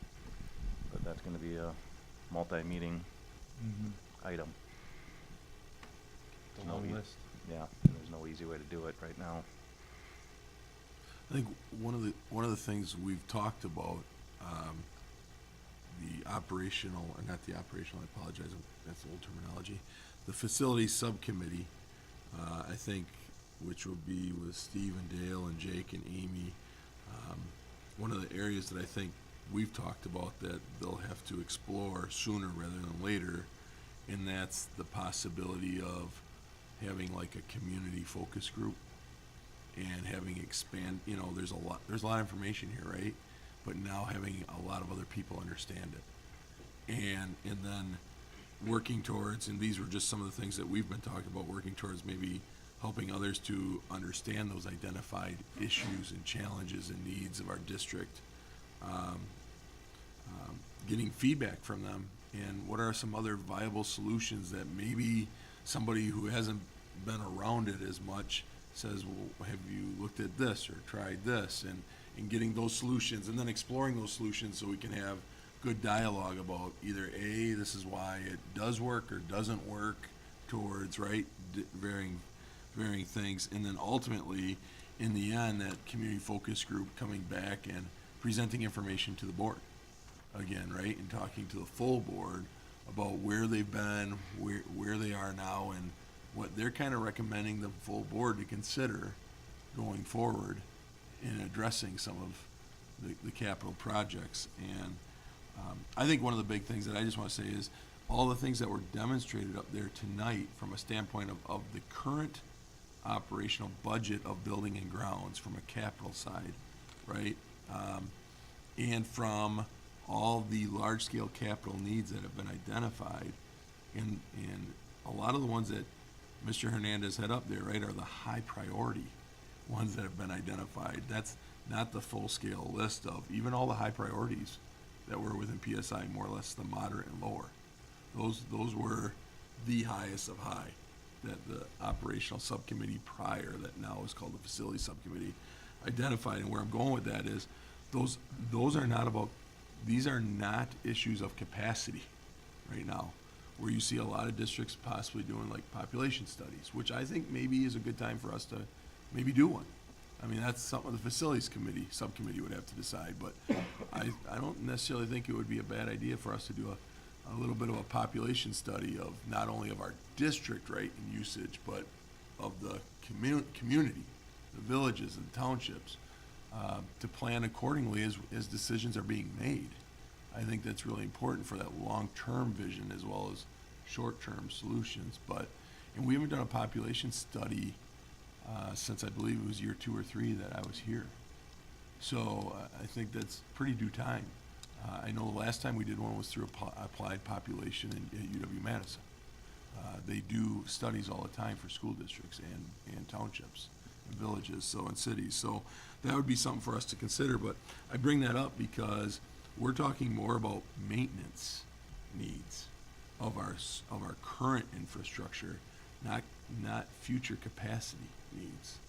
Speaker 1: But that's gonna be a multi-meeting item.
Speaker 3: The
Speaker 1: No
Speaker 3: long
Speaker 1: ea-
Speaker 3: list.
Speaker 1: Yeah, there's no easy way to do it right now.
Speaker 6: I think one of the things we've talked about, the operational, or not the operational, I apologize, that's old terminology. The facilities subcommittee, I think, which will be with Steve and Dale and Jake and Amy. One of the areas that I think we've talked about that they'll have to explore sooner rather than later, and that's the possibility of having like a community focus group and having there's a lot of information here, right? But now having a lot of other people understand it. And then working towards, and these were just some of the things that we've been talking about, working towards maybe helping others to understand those identified issues and challenges and needs of our district, getting feedback from them, and what are some other viable solutions that maybe somebody who hasn't been around it as much says, well, have you looked at this or tried this, and getting those solutions, and then exploring those solutions so we can have good dialogue about either A, this is why it does work or doesn't work towards, right, varying things, and then ultimately, in the end, that community focus group coming back and presenting information to the board again, right, and talking to the full board about where they've been, where they are now, and what they're kind of recommending the full board to consider going forward in addressing some of the capital projects. And I think one of the big things that I just want to say is all the things that were demonstrated up there tonight from a standpoint of the current operational budget of building and grounds from a capital side, right? And from all the large-scale capital needs that have been identified, and a lot of the ones that Mr. Hernandez had up there, right, are the high priority ones that have been identified. That's not the full-scale list of even all the high priorities that were within PSI, more or less the moderate and lower. Those were the highest of high that the operational subcommittee prior, that now is called the facility subcommittee, identified. And where I'm going with that is those are not about, these are not issues of capacity right now, where you see a lot of districts possibly doing like population studies, which I think maybe is a good time for us to maybe do one. I mean, that's something the facilities committee, subcommittee would have to decide, but I don't necessarily think it would be a bad idea for us to do a little bit of a population study of not only of our district, right, and usage, but of the community, the villages and townships, to plan accordingly as decisions are being made. I think that's really important for that long-term vision as well as short-term solutions. And we haven't done a population study since I believe it was year 2 or 3 that I was here. So I think that's pretty due time. I know the last time we did one was through applied population at UW-Madison. They do studies all the time for school districts and townships and villages, so and cities. So that would be something for us to consider. But I bring that up because we're talking more about maintenance needs of our current infrastructure, not future capacity needs.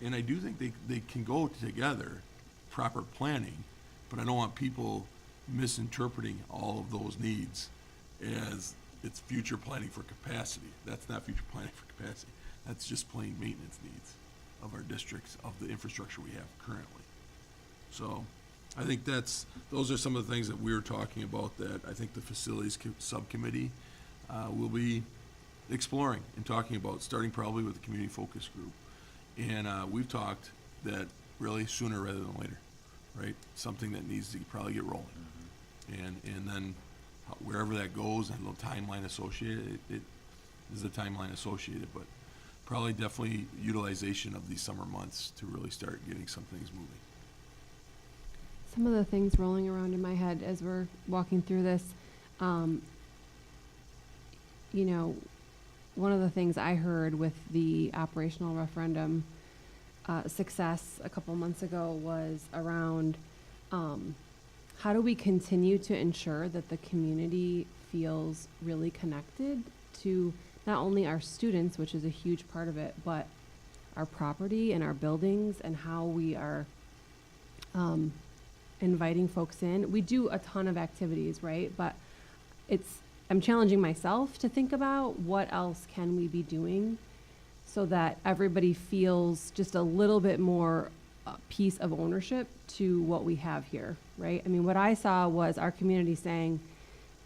Speaker 6: And I do think they can go together, proper planning, but I don't want people misinterpreting all of those needs as it's future planning for capacity. That's not future planning for capacity. That's just plain maintenance needs of our districts, of the infrastructure we have currently. So I think those are some of the things that we're talking about that I think the facilities subcommittee will be exploring and talking about, starting probably with the community focus group. And we've talked that really sooner rather than later, right? Something that needs to probably get rolling. And then wherever that goes and the timeline associated, it is a timeline associated, but probably definitely utilization of these summer months to really start getting some things moving.
Speaker 2: Some of the things rolling around in my head as we're walking through this, one of the things I heard with the operational referendum success a couple months ago was around how do we continue to ensure that the community feels really connected to not only our students, which is a huge part of it, but our property and our buildings and how we are inviting folks in. We do a ton of activities, right? But I'm challenging myself to think about what else can we be doing so that everybody feels just a little bit more piece of ownership to what we have here, right? I mean, what I saw was our community saying,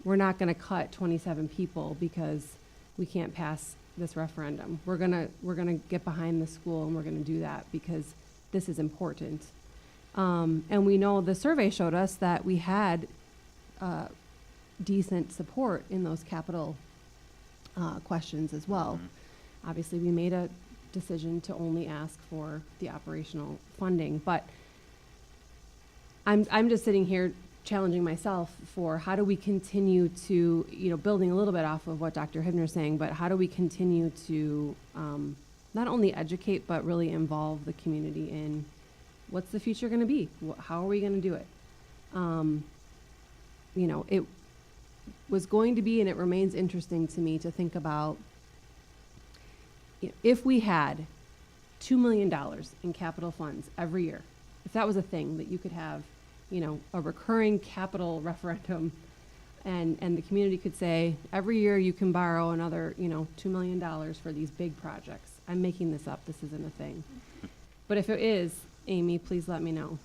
Speaker 2: we're not going to cut 27 people because we can't pass this referendum. We're gonna get behind the school and we're gonna do that because this is important. And we know the survey showed us that we had decent support in those capital questions as well.
Speaker 3: Mm-hmm.
Speaker 2: Obviously, we made a decision to only ask for the operational funding, but I'm just sitting here challenging myself for how do we continue to, building a little bit off of what Dr. Hibner is saying, but how do we continue to not only educate, but really involve the community in what's the future going to be? How are we going to do it? It was going to be, and it remains interesting to me to think about, if we had $2 million in capital funds every year, if that was a thing that you could have, a recurring capital referendum, and the community could say, every year you can borrow another, $2 million for these big projects. I'm making this up, this isn't a thing. But if it is, Amy, please let me know.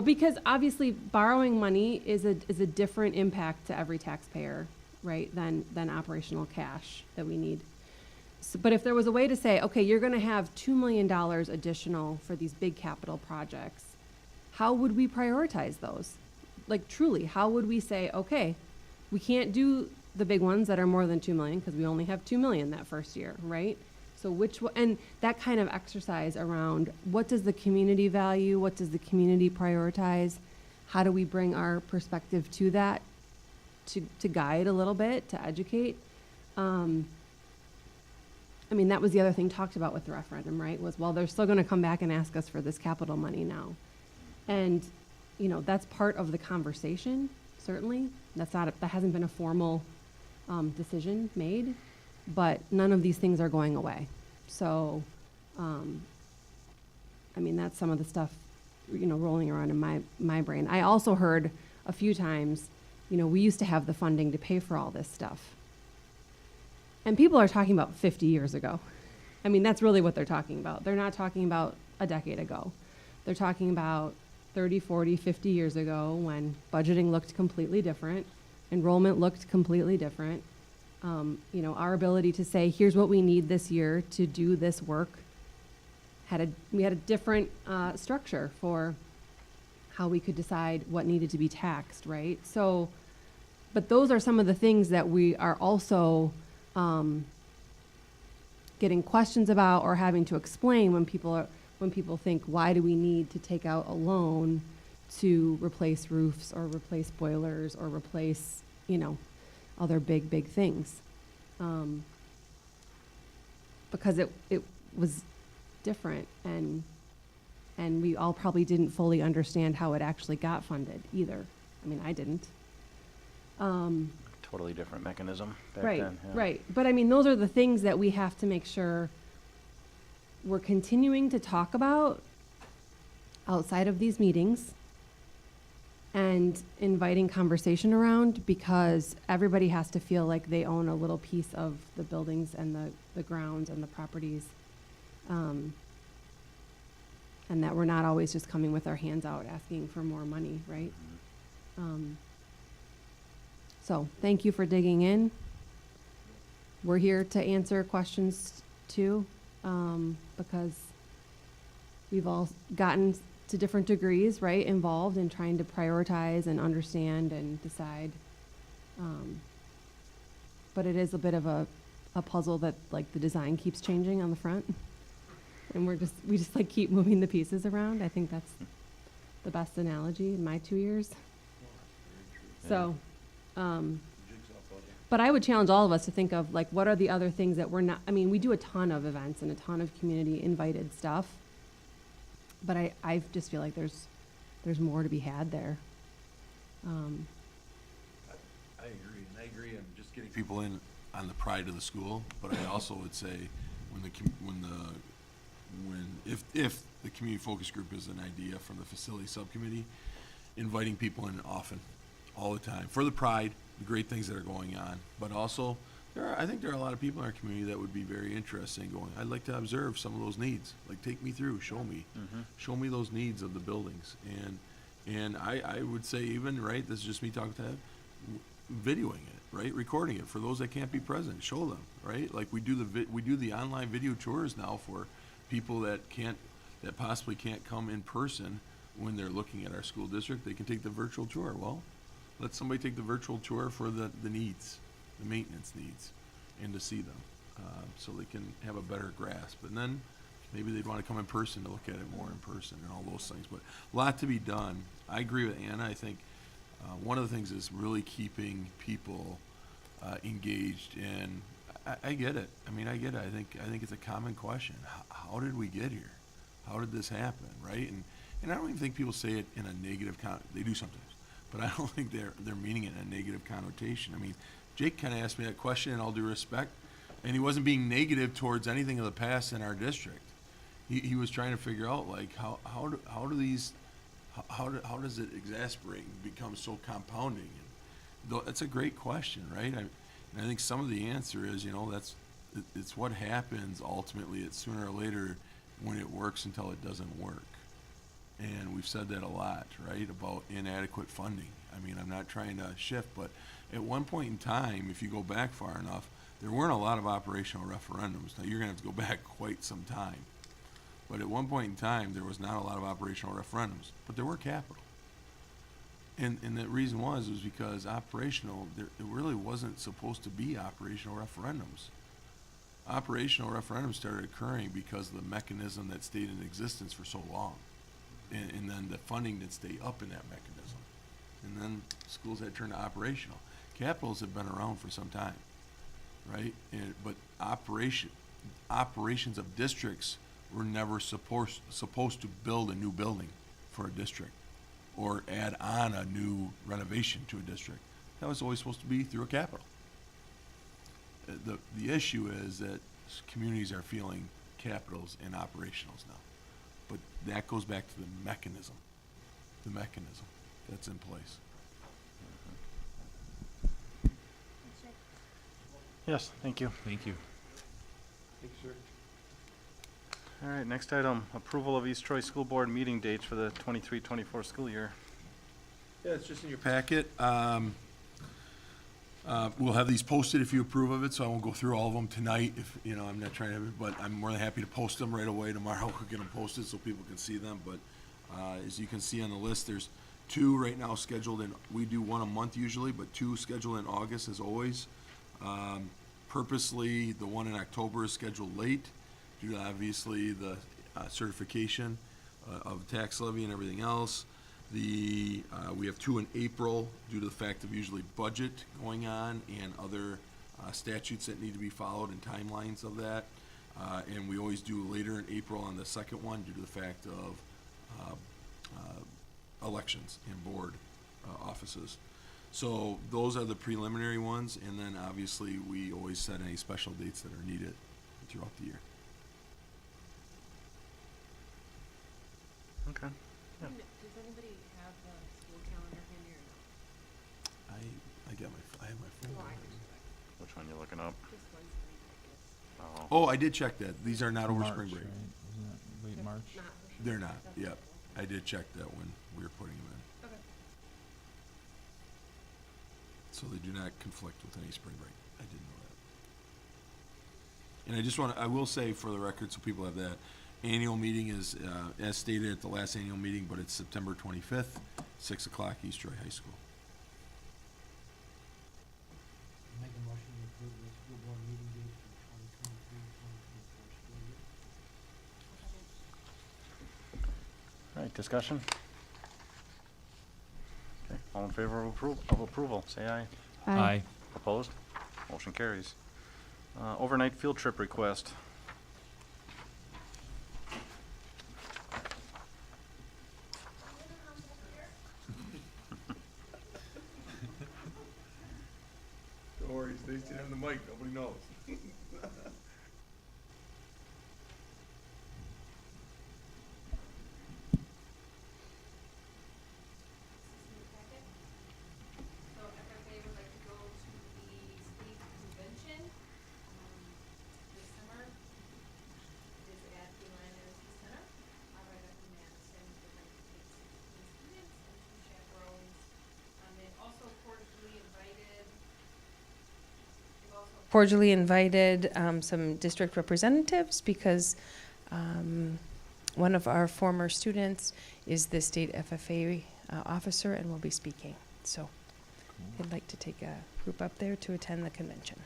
Speaker 2: Because obviously borrowing money is a different impact to every taxpayer, right, than operational cash that we need. So, but if there was a way to say, okay, you're gonna have $2 million additional for these big capital projects, how would we prioritize those? Like truly, how would we say, okay, we can't do the big ones that are more than 2 million because we only have 2 million that first year, right? So which one, and that kind of exercise around what does the community value, what does the community prioritize, how do we bring our perspective to that, to guide a little bit, to educate. That was the other thing talked about with the referendum, right? Was, well, they're still gonna come back and ask us for this capital money now. And, that's part of the conversation, certainly. That hasn't been a formal decision made, but none of these things are going away. So, that's some of the stuff, rolling around in my brain. I also heard a few times, we used to have the funding to pay for all this stuff. And people are talking about 50 years ago. That's really what they're talking about. They're not talking about a decade ago. They're talking about 30, 40, 50 years ago when budgeting looked completely different, enrollment looked completely different. Our ability to say, here's what we need this year to do this work, we had a different structure for how we could decide what needed to be taxed, right? So, but those are some of the things that we are also getting questions about or having to explain when people think, why do we need to take out a loan to replace roofs or replace boilers or replace, other big things? Because it was different, and we all probably didn't fully understand how it actually got funded either. I didn't.
Speaker 1: Totally different mechanism back
Speaker 2: Right,
Speaker 1: then. Yeah.
Speaker 2: right. But those are the things that we have to make sure we're continuing to talk about outside of these meetings and inviting conversation around, because everybody has to feel like they own a little piece of the buildings and the grounds and the properties. And that we're not always just coming with our hands out asking for more money, right? So thank you for digging in. We're here to answer questions too, because we've all gotten to different degrees, right, involved in trying to prioritize and understand and decide. But it is a bit of a puzzle that, like, the design keeps changing on the front. And we just like keep moving the pieces around. I think that's the best analogy in my 2 years. So, but I would challenge all of us to think of, like, what are the other things that we're not, we do a ton of events and a ton of community invited stuff, but I just feel like there's more to be had there.
Speaker 6: I agree. I'm just getting people in on the pride of the school, but I also would say if the community focus group is an idea from the facility subcommittee, inviting people in often, all the time, for the pride, the great things that are going on, but also I think there are a lot of people in our community that would be very interested in going, I'd like to observe some of those needs, like, take me through, show me those needs of the buildings. And I would say, even, right, this is just me talking to videoing it, right, recording it for those that can't be present, show them, right, like we do the online video tours now for people that possibly can't come in person when they're looking at our school district. They can take the virtual tour. Well, let somebody take the virtual tour for the needs, the maintenance needs, and to see them, so they can have a better grasp. And then maybe they'd want to come in person to look at it more in person and all those things. But a lot to be done. I agree with Anna. I think one of the things is really keeping people engaged. And I get it. I get it. I think it's a common question. How did we get here? How did this happen, right? And I don't even think people say it in a negative they do sometimes, but I don't think they're meaning it in a negative connotation. Jake kind of asked me that question in all due respect, and he wasn't being negative towards anything of the past in our district. he was trying to figure out, like, how do these, how does it exasperate and become so compounding? And that's a great question, right? And I think some of the answer is, it's what happens ultimately. It's sooner or later when it works until it doesn't work. And we've said that a lot, right, about inadequate funding. I mean, I'm not trying to shift, but at one point in time, if you go back far enough, there weren't a lot of operational referendums. Now, you're gonna have to go back quite some time. But at one point in time, there was not a lot of operational referendums, but there were capital. And the reason was because it really wasn't supposed to be operational referendums. Operational referendums started occurring because of the mechanism that stayed in existence for so long. And then the funding didn't stay up in that mechanism. And then schools had turned to operational. Capitals have been around for some time, right? But operations of districts were never supposed to build a new building for a district or add on a new renovation to a district. That was always supposed to be through a capital. The issue is that communities are feeling capitals and operationals now. But that goes back to the mechanism that's in place.
Speaker 1: Yes, thank you.
Speaker 3: Thank you.
Speaker 1: All right, next item, approval of East Troy School Board meeting dates for the 23-24 school year.
Speaker 6: Yeah, it's just in your packet. We'll have these posted if you approve of it, so I won't go through all of them tonight if, I'm not trying to, but I'm more than happy to post them right away tomorrow. We'll get them posted so people can see them, but, as you can see on the list, there's 2 right now scheduled we do 1 a month usually, but 2 scheduled in August as always. Purposely, the one in October is scheduled late due to obviously the, certification, of tax levy and everything else. We have 2 in April due to the fact of usually budget going on and other statutes that need to be followed and timelines of that. And we always do later in April on the second one due to the fact of elections and board offices. So those are the preliminary ones, and then obviously we always set any special dates that are needed throughout the year.
Speaker 1: Okay. Yeah.
Speaker 2: Does anybody have the school calendar handy or
Speaker 6: I have my phone.
Speaker 2: no?
Speaker 1: Which one you looking up?
Speaker 2: This one's
Speaker 1: Oh,
Speaker 6: Oh, I did check that. These are not over spring break.
Speaker 3: Right? Isn't that late March?
Speaker 6: They're not, yep. I did check that when we were putting them in.
Speaker 2: Okay.
Speaker 6: So they do not conflict with any spring break. I didn't know that. And I will say for the record, so people have that, annual meeting is, as stated at the last annual meeting, but it's September 25th, 6 o'clock, East Troy High School.
Speaker 4: Make a motion to approve the school board meeting dates for 2023-2024 school year.
Speaker 1: all right, discussion? Okay, all in favor of approval, say aye.
Speaker 3: Aye.
Speaker 1: Opposed? Motion carries. Overnight field trip request.
Speaker 6: Don't worry, Stacy, have the mic, nobody knows.
Speaker 9: So FFA would like to go to the state convention, this summer. It is at the Land Energy Center, right up in Madison. We'd like to take 16 students and 2 chaperones. They also cordially invited some district representatives because one of our former students is the state FFA officer and will be speaking. So I'd like to take a group up there to attend the convention.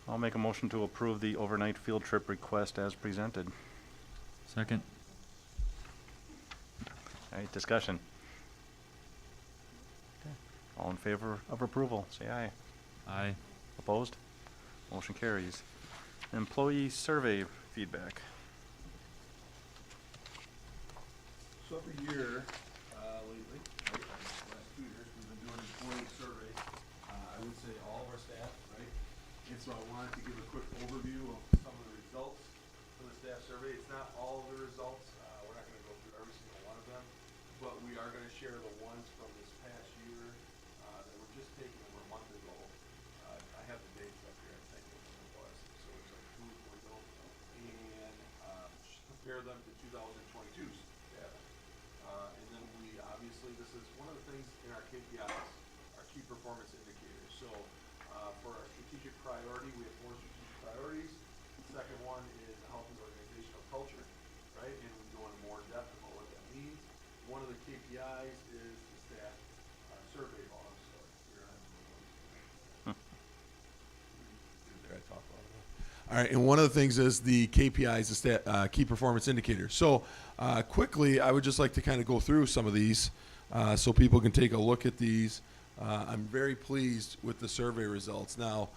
Speaker 1: I'll make a motion to approve the overnight field trip request as presented.
Speaker 3: Second.
Speaker 1: All right, discussion. Okay, all in favor of approval, say aye.
Speaker 3: Aye.
Speaker 1: Opposed? Motion carries. Employee survey feedback.
Speaker 6: So every year, lately, right, the last 2 years, we've been doing an employee survey. I would say all of our staff, right, are gonna share the ones from this past year, that were just taken over a month ago. I have the dates up here, I think, of when it was, so it's like 2 weeks ago. And, compare them to 2022's data. And then we, obviously, this is one of the things in our KPIs, our key performance indicators. So, for our strategic priority, we have 4 strategic priorities. The second one is a healthy organizational culture, right? And we go into more depth about what that means. One of the KPIs is the staff survey volume. So here I'm. There I talk about it. All right, and one of the things is the KPIs, the key performance indicators. So quickly, I would just like to kind of go through some of these so people can take a look at these. I'm very pleased with the survey results. Now,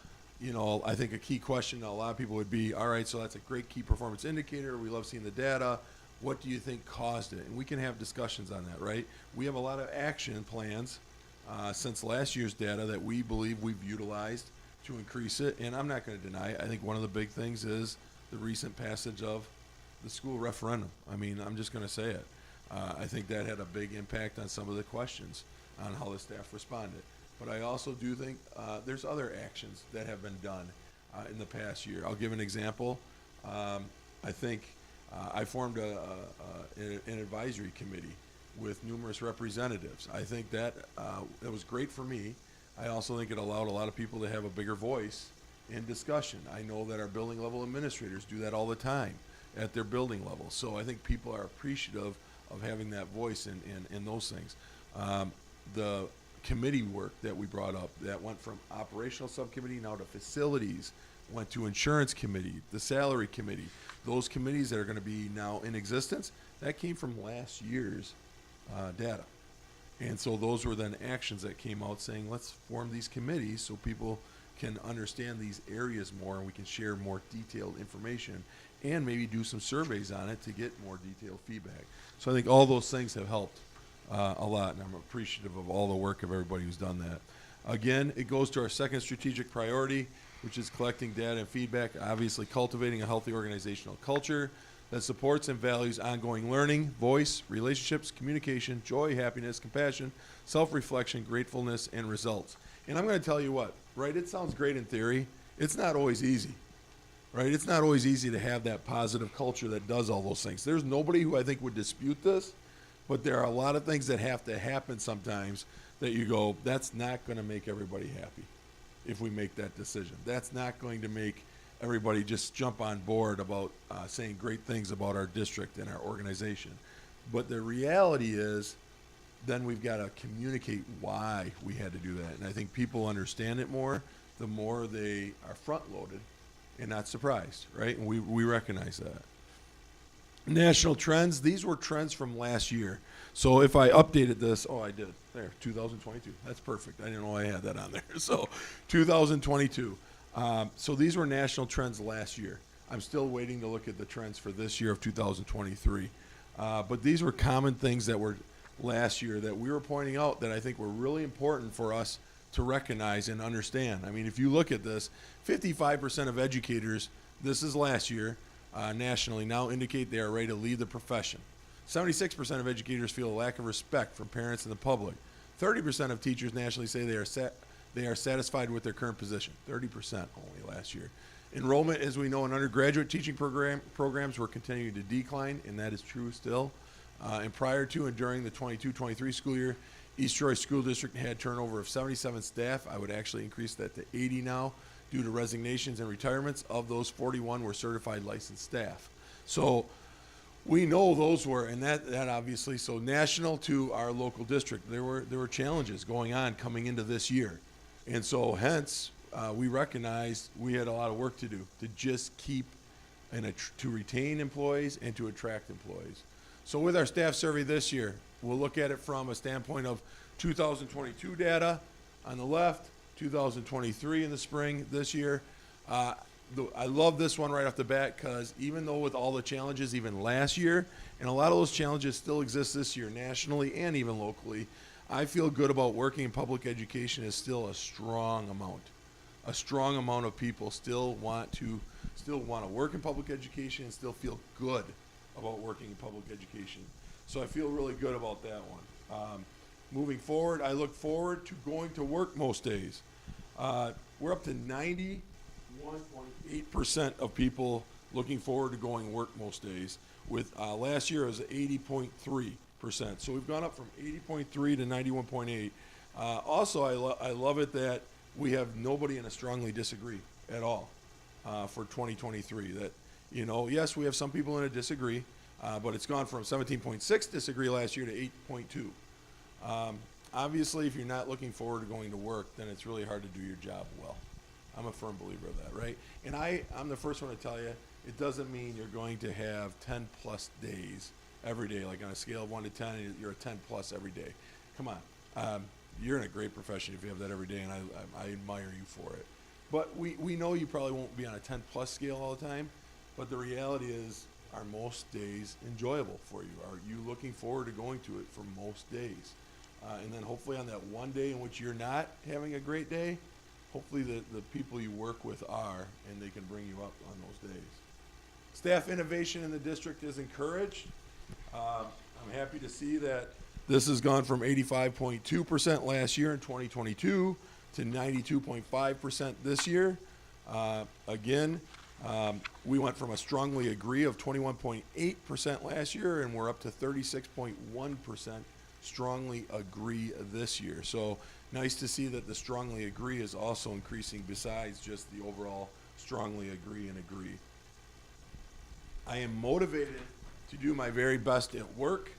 Speaker 6: you know, I think a key question to a lot of people would be, all right, so that's a great key performance indicator. We love seeing the data. What do you think caused it? And we can have discussions on that, right? We have a lot of action plans since last year's data that we believe we've utilized to increase it. And I'm not going to deny it. I think one of the big things is the recent passage of the school referendum. I mean, I'm just going to say it. I think that had a big impact on some of the questions on how the staff responded. But I also do think there's other actions that have been done in the past year. I'll give an example. I think I formed an advisory committee with numerous representatives. I think that was great for me. I also think it allowed a lot of people to have a bigger voice in discussion. I know that our building level administrators do that all the time at their building level. So I think people are appreciative of having that voice in those things. The committee work that we brought up that went from operational subcommittee now to facilities, went to insurance committee, the salary committee, those committees that are going to be now in existence, that came from last year's data. And so those were then actions that came out saying, let's form these committees so people can understand these areas more and we can share more detailed information and maybe do some surveys on it to get more detailed feedback. So I think all those things have helped a lot, and I'm appreciative of all the work of everybody who's done that. Again, it goes to our second strategic priority, which is collecting data and feedback, obviously cultivating a healthy organizational culture that supports and values ongoing learning, voice, relationships, communication, joy, happiness, compassion, self-reflection, gratefulness, and results. And I'm going to tell you what, right? It sounds great in theory. It's not always easy, right? It's not always easy to have that positive culture that does all those things. There's nobody who I think would dispute this, but there are a lot of things that have to happen sometimes that you go, that's not going to make everybody happy if we make that decision. That's not going to make everybody just jump on board about saying great things about our district and our organization. But the reality is, then we've got to communicate why we had to do that. And I think people understand it more the more they are front-loaded and not surprised, right? And we recognize that. National trends, these were trends from last year. So if I updated this, I did. There, 2022. That's perfect. I didn't know I had that on there. So 2022. So these were national trends last year. I'm still waiting to look at the trends for this year of 2023. But these were common things that were last year that we were pointing out that I think were really important for us to recognize and understand. I mean, if you look at this, 55% of educators, this is last year, nationally, now indicate they are ready to leave the profession. 76% of educators feel a lack of respect from parents and the public. 30% of teachers nationally say they are satisfied with their current position. 30% only last year. Enrollment, as we know, in undergraduate teaching programs were continuing to decline, and that is true still. And prior to and during the 22-23 school year, East Troy School District had turnover of 77 staff. I would actually increase that to 80 now due to resignations and retirements. Of those, 41 were certified licensed staff. So we know those were, and that obviously, so national to our local district, there were challenges going on coming into this year. And so hence, we recognized we had a lot of work to do to just keep to retain employees and to attract employees. So with our staff survey this year, we'll look at it from a standpoint of 2022 data on the left, 2023 in the spring this year. I love this one right off the bat because even though with all the challenges even last year, and a lot of those challenges still exist this year nationally and even locally, I feel good about working in public education is still a strong amount. A strong amount of people still want to work in public education and still feel good about working in public education. So I feel really good about that one. Moving forward, I look forward to going to work most days. We're up to 91.8% of people looking forward to going to work most days. With last year, it was 80.3%. So we've gone up from 80.3 to 91.8. Also, I love it that we have nobody in a strongly disagree at all for 2023. That, you know, yes, we have some people in a disagree, but it's gone from 17.6 disagree last year to 8.2. Obviously, if you're not looking forward to going to work, then it's really hard to do your job well. I'm a firm believer of that, right? And I'm the first one to tell you, it doesn't mean you're going to have 10 plus days every day, like on a scale of 1 to 10, you're a 10 plus every day. Come on. You're in a great profession if you have that every day, and I admire you for it. But we know you probably won't be on a 10 plus scale all the time, but the reality is, are most days enjoyable for you? Are you looking forward to going to it for most days? And then hopefully on that one day in which you're not having a great day, hopefully the people you work with are, and they can bring you up on those days. Staff innovation in the district is encouraged. I'm happy to see that this has gone from 85.2% last year in 2022 to 92.5% this year. Again, we went from a strongly agree of 21.8% last year, and we're up to 36.1% strongly agree this year. So nice to see that the strongly agree is also increasing besides just the overall strongly agree and agree. I am motivated to do my very best at work.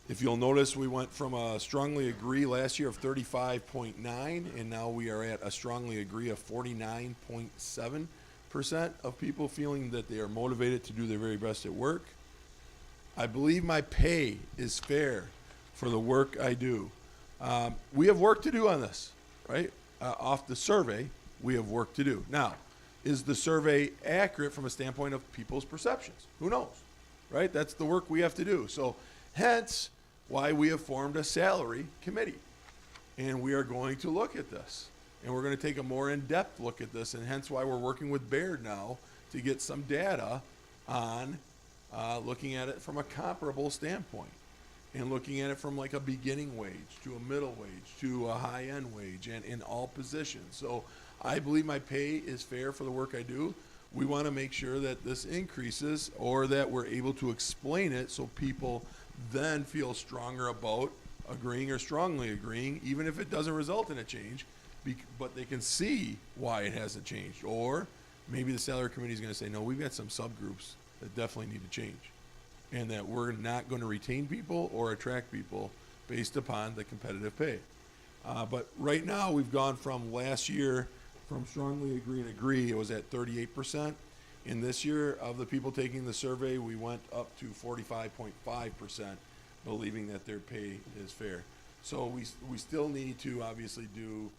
Speaker 6: If you'll notice, we went from a strongly agree last year of 35.9, and now we are at a strongly agree of 49.7% of people feeling that they are motivated to do their very best at work. I believe my pay is fair for the work I do. We have work to do on this, right? Off the survey, we have work to do. Now, is the survey accurate from a standpoint of people's perceptions? Who knows, right? That's the work we have to do. So hence why we have formed a salary committee. And we are going to look at this. And we're going to take a more in-depth look at this, and hence why we're working with Baird now to get some data on looking at it from a comparable standpoint, and looking at it from like a beginning wage to a middle wage to a high-end wage, and in all positions. So I believe my pay is fair for the work I do. We want to make sure that this increases, or that we're able to explain it so people then feel stronger about agreeing or strongly agreeing, even if it doesn't result in a change, but they can see why it hasn't changed. Or maybe the salary committee is going to say, no, we've got some subgroups that definitely need to change, and that we're not going to retain people or attract people based upon the competitive pay. But right now, we've gone from last year, from strongly agree and agree, it was at 38%. In this year, of the people taking the survey, we went up to 45.5%, believing that their pay is fair. So we still need to obviously do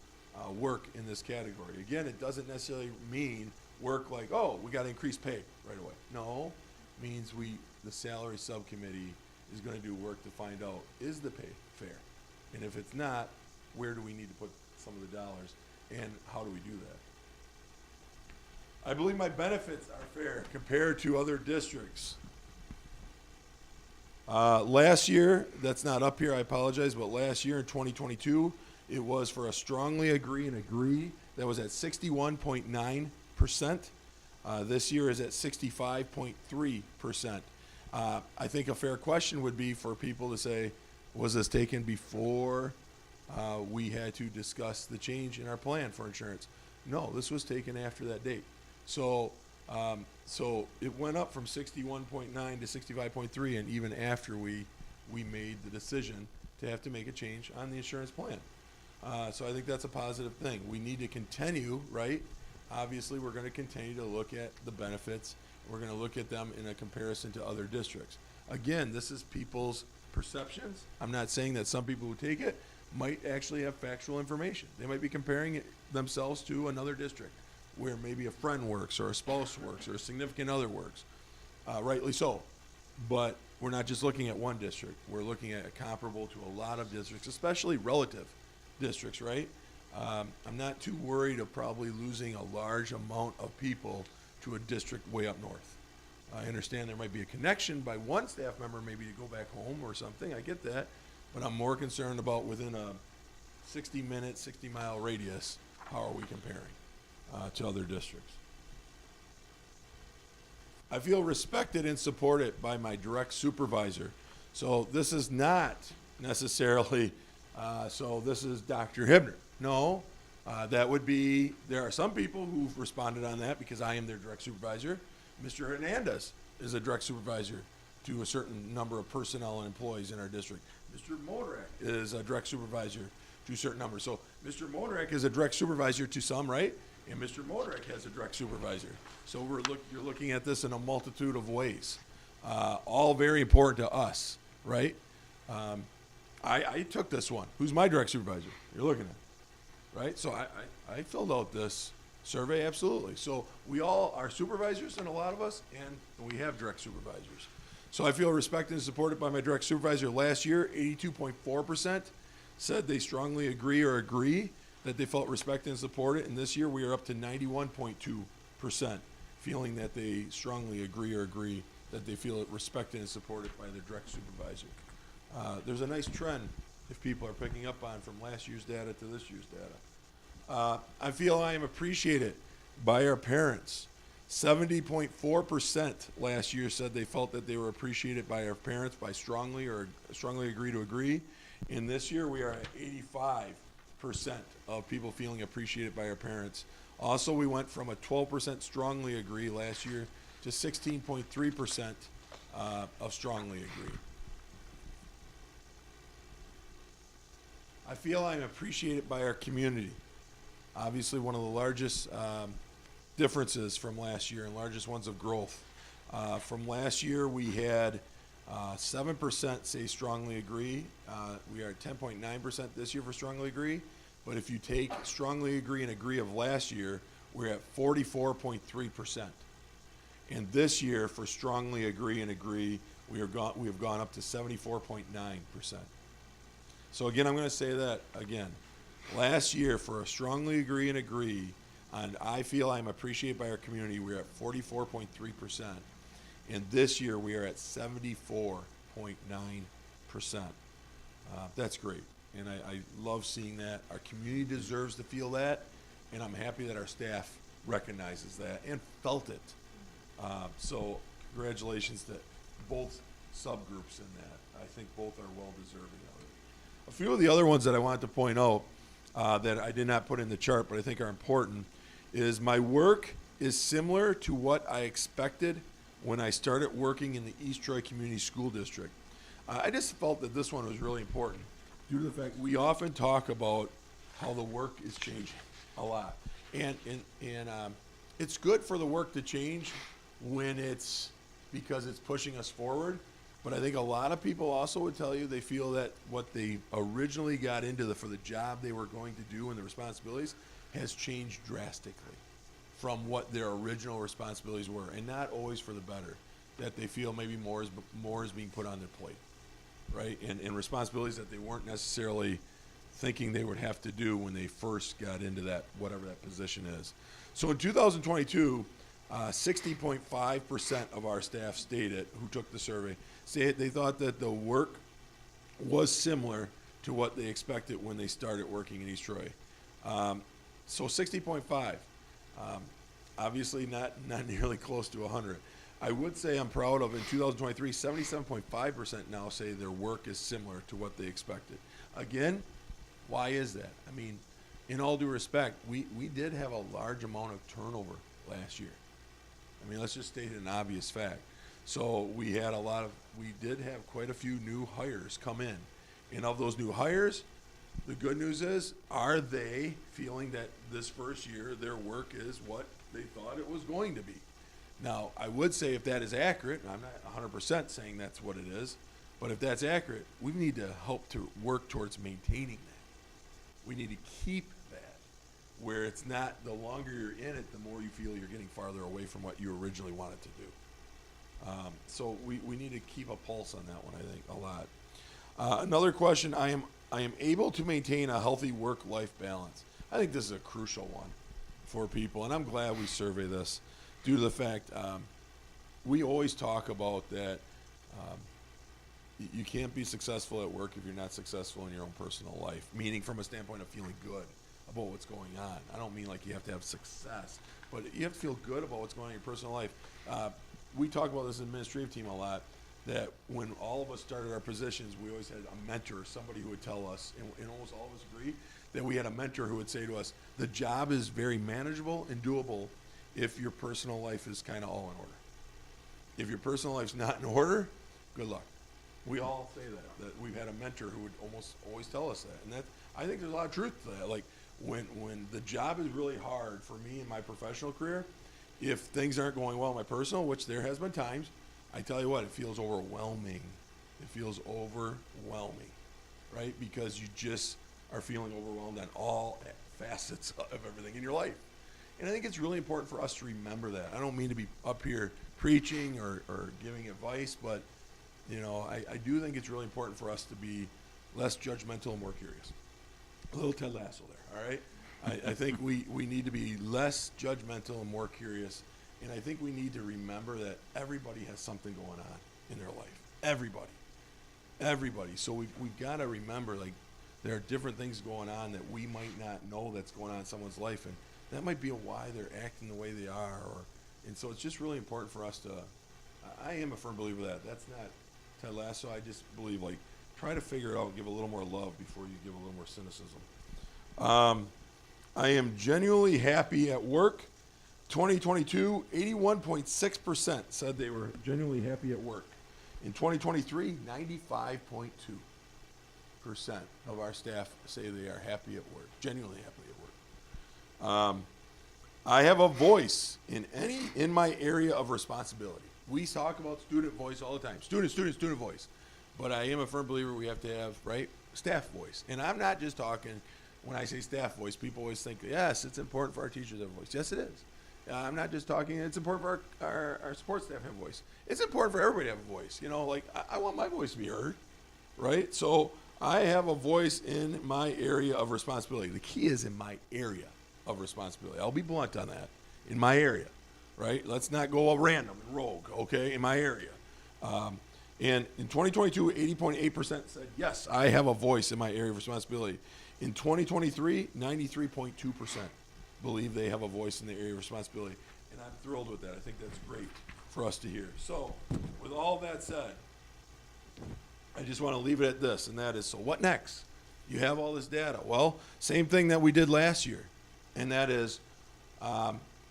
Speaker 6: work in this category. Again, it doesn't necessarily mean work like, oh, we got to increase pay right away. No, it means the salary subcommittee is going to do work to find out, is the pay fair? And if it's not, where do we need to put some of the dollars, and how do we do that? I believe my benefits are fair compared to other districts. Last year, that's not up here, I apologize, but last year in 2022, it was for a strongly agree and agree that was at 61.9%. This year is at 65.3%. I think a fair question would be for people to say, was this taken before we had to discuss the change in our plan for insurance? No, this was taken after that date. So it went up from 61.9 to 65.3, and even after we made the decision to have to make a change on the insurance plan. So I think that's a positive thing. We need to continue, right? Obviously, we're going to continue to look at the benefits. We're going to look at them in a comparison to other districts. Again, this is people's perceptions. I'm not saying that some people who take it might actually have factual information. They might be comparing it themselves to another district where maybe a friend works or a spouse works or a significant other works. Rightly so. But we're not just looking at one district. We're looking at comparable to a lot of districts, especially relative districts, right? I'm not too worried of probably losing a large amount of people to a district way up north. I understand there might be a connection by one staff member maybe to go back home or something. I get that. But I'm more concerned about within a 60-minute, 60-mile radius, how are we comparing to other districts? I feel respected and supported by my direct supervisor. So this is not necessarily, so this is Dr. Hibner. No, that would be, there are some people who've responded on that because I am their direct supervisor. Mr. Hernandez is a direct supervisor to a certain number of personnel and employees in our district. Mr. Motorak is a direct supervisor to a certain number. So Mr. Motorak is a direct supervisor to some, right? And Mr. Motorak has a direct supervisor. So you're looking at this in a multitude of ways, all very important to us, right? I took this one. Who's my direct supervisor? You're looking at, right? So I filled out this survey, absolutely. So we all are supervisors, and a lot of us, and we have direct supervisors. So I feel respected and supported by my direct supervisor. Last year, 82.4% said they strongly agree or agree that they felt respected and supported, and this year we are up to 91.2% feeling that they strongly agree or agree that they feel respected and supported by their direct supervisor. There's a nice trend, if people are picking up on, from last year's data to this year's data. I feel I am appreciated by our parents. 70.4% last year said they felt that they were appreciated by our parents by strongly or strongly agree to agree. And this year we are at 85% of people feeling appreciated by our parents. Also, we went from a 12% strongly agree last year to 16.3% of strongly agree. I feel I'm appreciated by our community. Obviously, one of the largest differences from last year and largest ones of growth. From last year, we had 7% say strongly agree. We are at 10.9% this year for strongly agree. But if you take strongly agree and agree of last year, we're at 44.3%. And this year, for strongly agree and agree, we have gone up to 74.9%. So again, I'm going to say that again. Last year, for a strongly agree and agree, and I feel I'm appreciated by our community, we're at 44.3%. And this year, we are at 74.9%. That's great. And I love seeing that. Our community deserves to feel that. And I'm happy that our staff recognizes that and felt it. So congratulations to both subgroups in that. I think both are well deserving of it. A few of the other ones that I wanted to point out that I did not put in the chart, but I think are important, is my work is similar to what I expected when I started working in the East Troy Community School District. I just felt that this one was really important due to the fact we often talk about how the work is changing a lot. And it's good for the work to change when it's because it's pushing us forward. But I think a lot of people also would tell you they feel that what they originally got into for the job they were going to do and the responsibilities has changed drastically from what their original responsibilities were, and not always for the better. That they feel maybe more is being put on their plate, right? And responsibilities that they weren't necessarily thinking they would have to do when they first got into that, whatever that position is. So in 2022, 60.5% of our staff stated, who took the survey, said they thought that the work was similar to what they expected when they started working in East Troy. So 60.5, obviously not nearly close to 100. I would say I'm proud of, in 2023, 77.5% now say their work is similar to what they expected. Again, why is that? I mean, in all due respect, we did have a large amount of turnover last year. I mean, let's just state an obvious fact. So we did have quite a few new hires come in. And of those new hires, the good news is, are they feeling that this first year their work is what they thought it was going to be? Now, I would say if that is accurate, and I'm not 100% saying that's what it is, but if that's accurate, we need to help to work towards maintaining that. We need to keep that, where it's not, the longer you're in it, the more you feel you're getting farther away from what you originally wanted to do. So we need to keep a pulse on that one, I think, a lot. Another question, I am able to maintain a healthy work-life balance. I think this is a crucial one for people, and I'm glad we survey this due to the fact we always talk about that, you can't be successful at work if you're not successful in your own personal life, meaning from a standpoint of feeling good about what's going on. I don't mean like you have to have success, but you have to feel good about what's going on in your personal life. We talk about this in the administrative team a lot, that when all of us started our positions, we always had a mentor, somebody who would tell us, and almost all of us agree, that we had a mentor who would say to us, the job is very manageable and doable if your personal life is kind of all in order. If your personal life's not in order, good luck. We all say that we've had a mentor who would almost always tell us that. And that, I think there's a lot of truth to that. Like, when the job is really hard for me in my professional career, if things aren't going well in my personal, which there has been times, I tell you what, it feels overwhelming. It feels overwhelming, right? Because you just are feeling overwhelmed on all facets of everything in your life. And I think it's really important for us to remember that. I don't mean to be up here preaching or giving advice, but you know, I do think it's really important for us to be less judgmental and more curious. A little Ted Lasso there, all right? I think we need to be less judgmental and more curious. And I think we need to remember that everybody has something going on in their life. Everybody. So we've got to remember, like, there are different things going on that we might not know that's going on in someone's life. And that might be why they're acting the way they are. And so it's just really important for us to, I am a firm believer that. That's not Ted Lasso. I just believe, like, try to figure it out and give a little more love before you give a little more cynicism. I am genuinely happy at work. 2022, 81.6% said they were genuinely happy at work. In 2023, 95.2% of our staff say they are happy at work, genuinely happy at work. I have a voice in my area of responsibility. We talk about student voice all the time. Student voice. But I am a firm believer we have to have, right, staff voice. And I'm not just talking, when I say staff voice, people always think, yes, it's important for our teachers to have a voice. Yes, it is. I'm not just talking, it's important for our support staff to have a voice. It's important for everybody to have a voice. You know, like, I want my voice to be heard, right? So I have a voice in my area of responsibility. The key is in my area of responsibility. I'll be blunt on that. In my area, right? Let's not go random and rogue, okay? In my area. And in 2022, 80.8% said, yes, I have a voice in my area of responsibility. In 2023, 93.2% believe they have a voice in their area of responsibility. And I'm thrilled with that. I think that's great for us to hear. So, with all that said, I just want to leave it at this, and that is, so what next? You have all this data. Well, same thing that we did last year, and that is,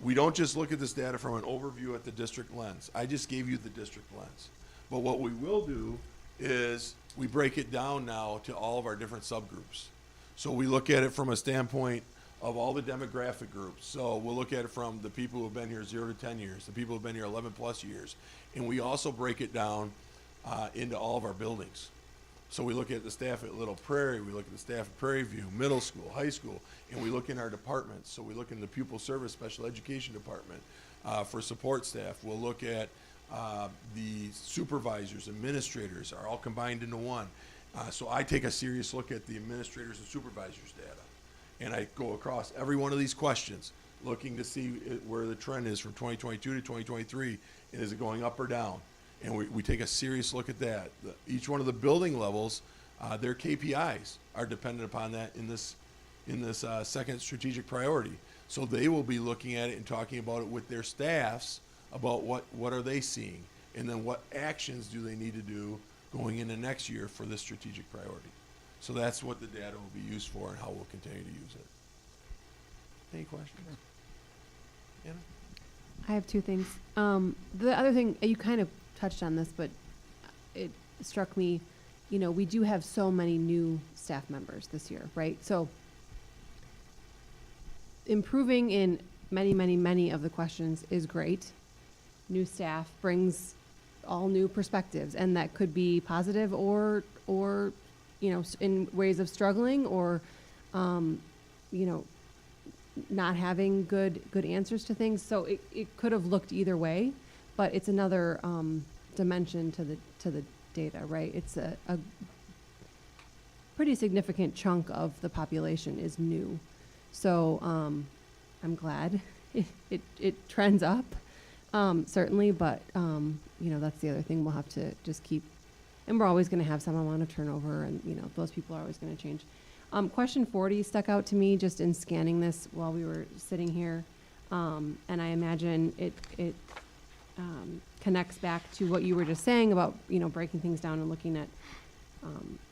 Speaker 6: we don't just look at this data from an overview at the district lens. I just gave you the district lens. But what we will do is we break it down now to all of our different subgroups. So we look at it from a standpoint of all the demographic groups. So we'll look at it from the people who have been here 0 to 10 years, the people who have been here 11 plus years. And we also break it down into all of our buildings. So we look at the staff at Little Prairie, we look at the staff at Prairie View, middle school, high school, and we look in our departments. So we look in the pupil service special education department for support staff. We'll look at the supervisors, administrators are all combined into one. So I take a serious look at the administrators and supervisors data. And I go across every one of these questions, looking to see where the trend is from 2022 to 2023, and is it going up or down? And we take a serious look at that. Each one of the building levels, their KPIs are dependent upon that in this second strategic priority. So they will be looking at it and talking about it with their staffs about what are they seeing, and then what actions do they need to do going into next year for this strategic priority. So that's what the data will be used for and how we'll continue to use it. Any questions? Anna?
Speaker 2: I have two things. The other thing, you kind of touched on this, but it struck me, you know, we do have so many new staff members this year, right? So improving in many of the questions is great. New staff brings all new perspectives, and that could be positive or you know, in ways of struggling or, you know, not having good answers to things. So it could have looked either way, but it's another dimension to the data, right? It's a pretty significant chunk of the population is new. So I'm glad it trends up. Certainly, but, you know, that's the other thing we'll have to just keep, and we're always gonna have some amount of turnover, and, you know, those people are always gonna change. Question 40 stuck out to me just in scanning this while we were sitting here. And I imagine it connects back to what you were just saying about, you know, breaking things down and looking at,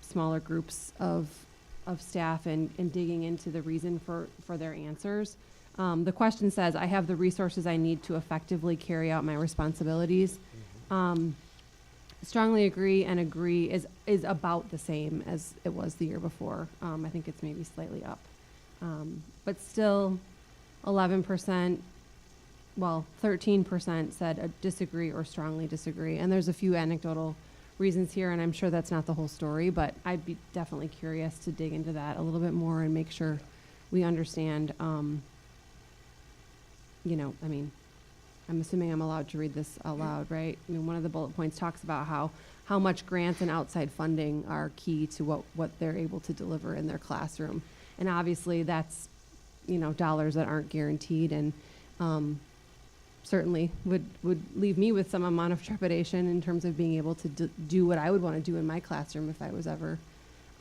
Speaker 2: smaller groups of staff and digging into the reason for their answers. The question says, I have the resources I need to effectively carry out my responsibilities. Strongly agree, and agree is about the same as it was the year before. I think it's maybe slightly up. But still 11%, well, 13% said disagree or strongly disagree. And there's a few anecdotal reasons here, and I'm sure that's not the whole story, but I'd be definitely curious to dig into that a little bit more and make sure we understand, you know, I mean, I'm assuming I'm allowed to read this out loud, right? I mean, one of the bullet points talks about how much grants and outside funding are key to what they're able to deliver in their classroom. And obviously that's, you know, dollars that aren't guaranteed, and certainly would leave me with some amount of trepidation in terms of being able to do what I would want to do in my classroom if I was ever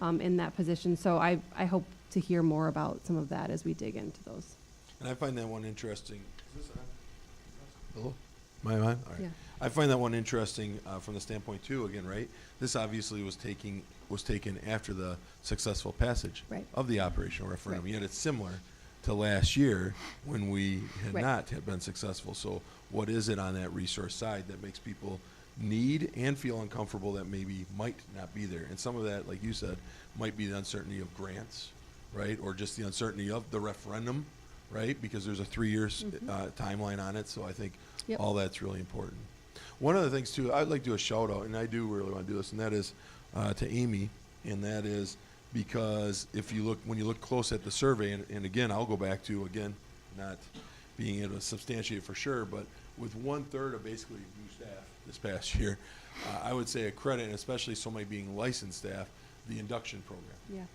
Speaker 2: in that position. So I hope to hear more about some of that as we dig into those.
Speaker 6: And I find that one interesting. Is this on? Hello? Am I on? All right.
Speaker 2: Yeah.
Speaker 6: I find that one interesting from the standpoint too, again, right? This obviously was taken after the successful passage
Speaker 2: Right.
Speaker 6: of the operational referendum.
Speaker 2: Right.
Speaker 6: Yet it's similar to last year when we had
Speaker 2: Right.
Speaker 6: not have been successful. So what is it on that resource side that makes people need and feel uncomfortable that maybe might not be there? And some of that, like you said, might be the uncertainty of grants, right? Or just the uncertainty of the referendum, right? Because there's a 3 years timeline on it. So I think
Speaker 2: Yep.
Speaker 6: all that's really important. One of the things too, I'd like to do a shout out, and I do really want to do this, and that is to Amy, and that is because when you look close at the survey, and again, I'll go back to, again, not being able to substantiate for sure, but with 1/3 of basically new staff this past year, I would say a credit, and especially so many being licensed staff, the induction program.
Speaker 2: Yeah.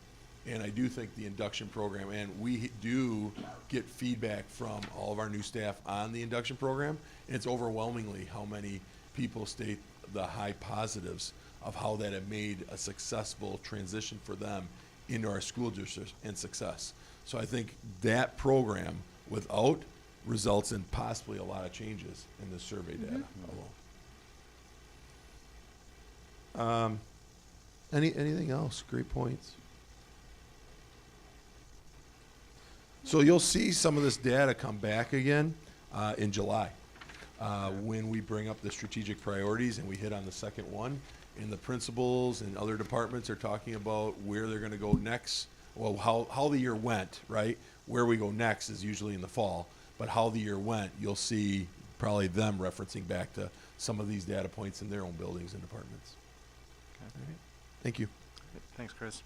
Speaker 6: And I do think the induction program, and we do get feedback from all of our new staff on the induction program, and it's overwhelmingly how many people state the high positives of how that had made a successful transition for them into our school district and success. So I think that program without results in possibly a lot of changes in the survey data alone. Anything else? Great points. So you'll see some of this data come back again in July when we bring up the strategic priorities and we hit on the second one. And the principals and other departments are talking about where they're going to go next. Well, how the year went, right? Where we go next is usually in the fall. But how the year went, you'll see probably them referencing back to some of these data points in their own buildings and departments.
Speaker 1: Okay.
Speaker 6: All right. Thank you.
Speaker 1: Thanks, Chris.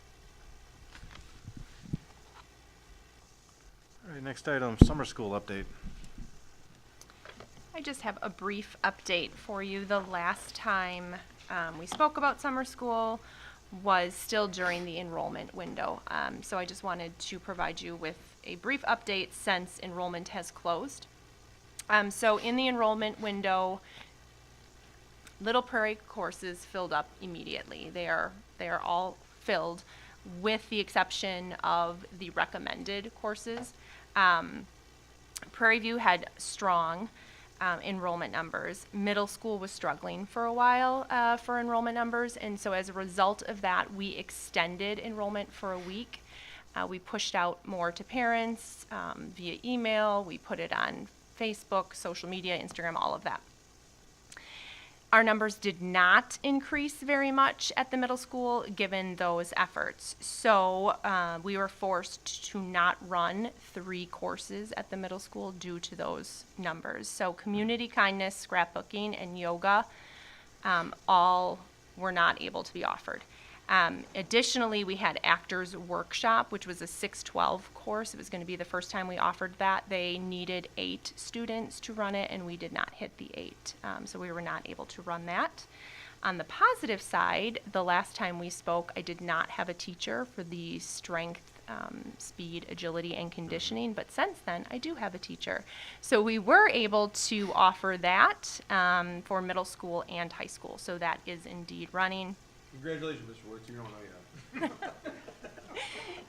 Speaker 1: All right, next item, summer school update.
Speaker 9: I just have a brief update for you. The last time we spoke about summer school was still during the enrollment window. So I just wanted to provide you with a brief update since enrollment has closed. So in the enrollment window, Little Prairie courses filled up immediately. They are all filled with the exception of the recommended courses. Prairie View had strong enrollment numbers. Middle school was struggling for a while for enrollment numbers, and so as a result of that, we extended enrollment for a week. We pushed out more to parents via email. We put it on Facebook, social media, Instagram, all of that. Our numbers did not increase very much at the middle school given those efforts. So we were forced to not run 3 courses at the middle school due to those numbers. So community kindness, scrapbooking, and yoga all were not able to be offered. Additionally, we had Actors Workshop, which was a 612 course. It was going to be the first time we offered that. They needed 8 students to run it, and we did not hit the 8. So we were not able to run that. On the positive side, the last time we spoke, I did not have a teacher for the strength
Speaker 10: speed, agility, and conditioning. But since then, I do have a teacher. So we were able to offer that for middle school and high school. So that is indeed running.
Speaker 6: Congratulations, Mr. Woods, you don't know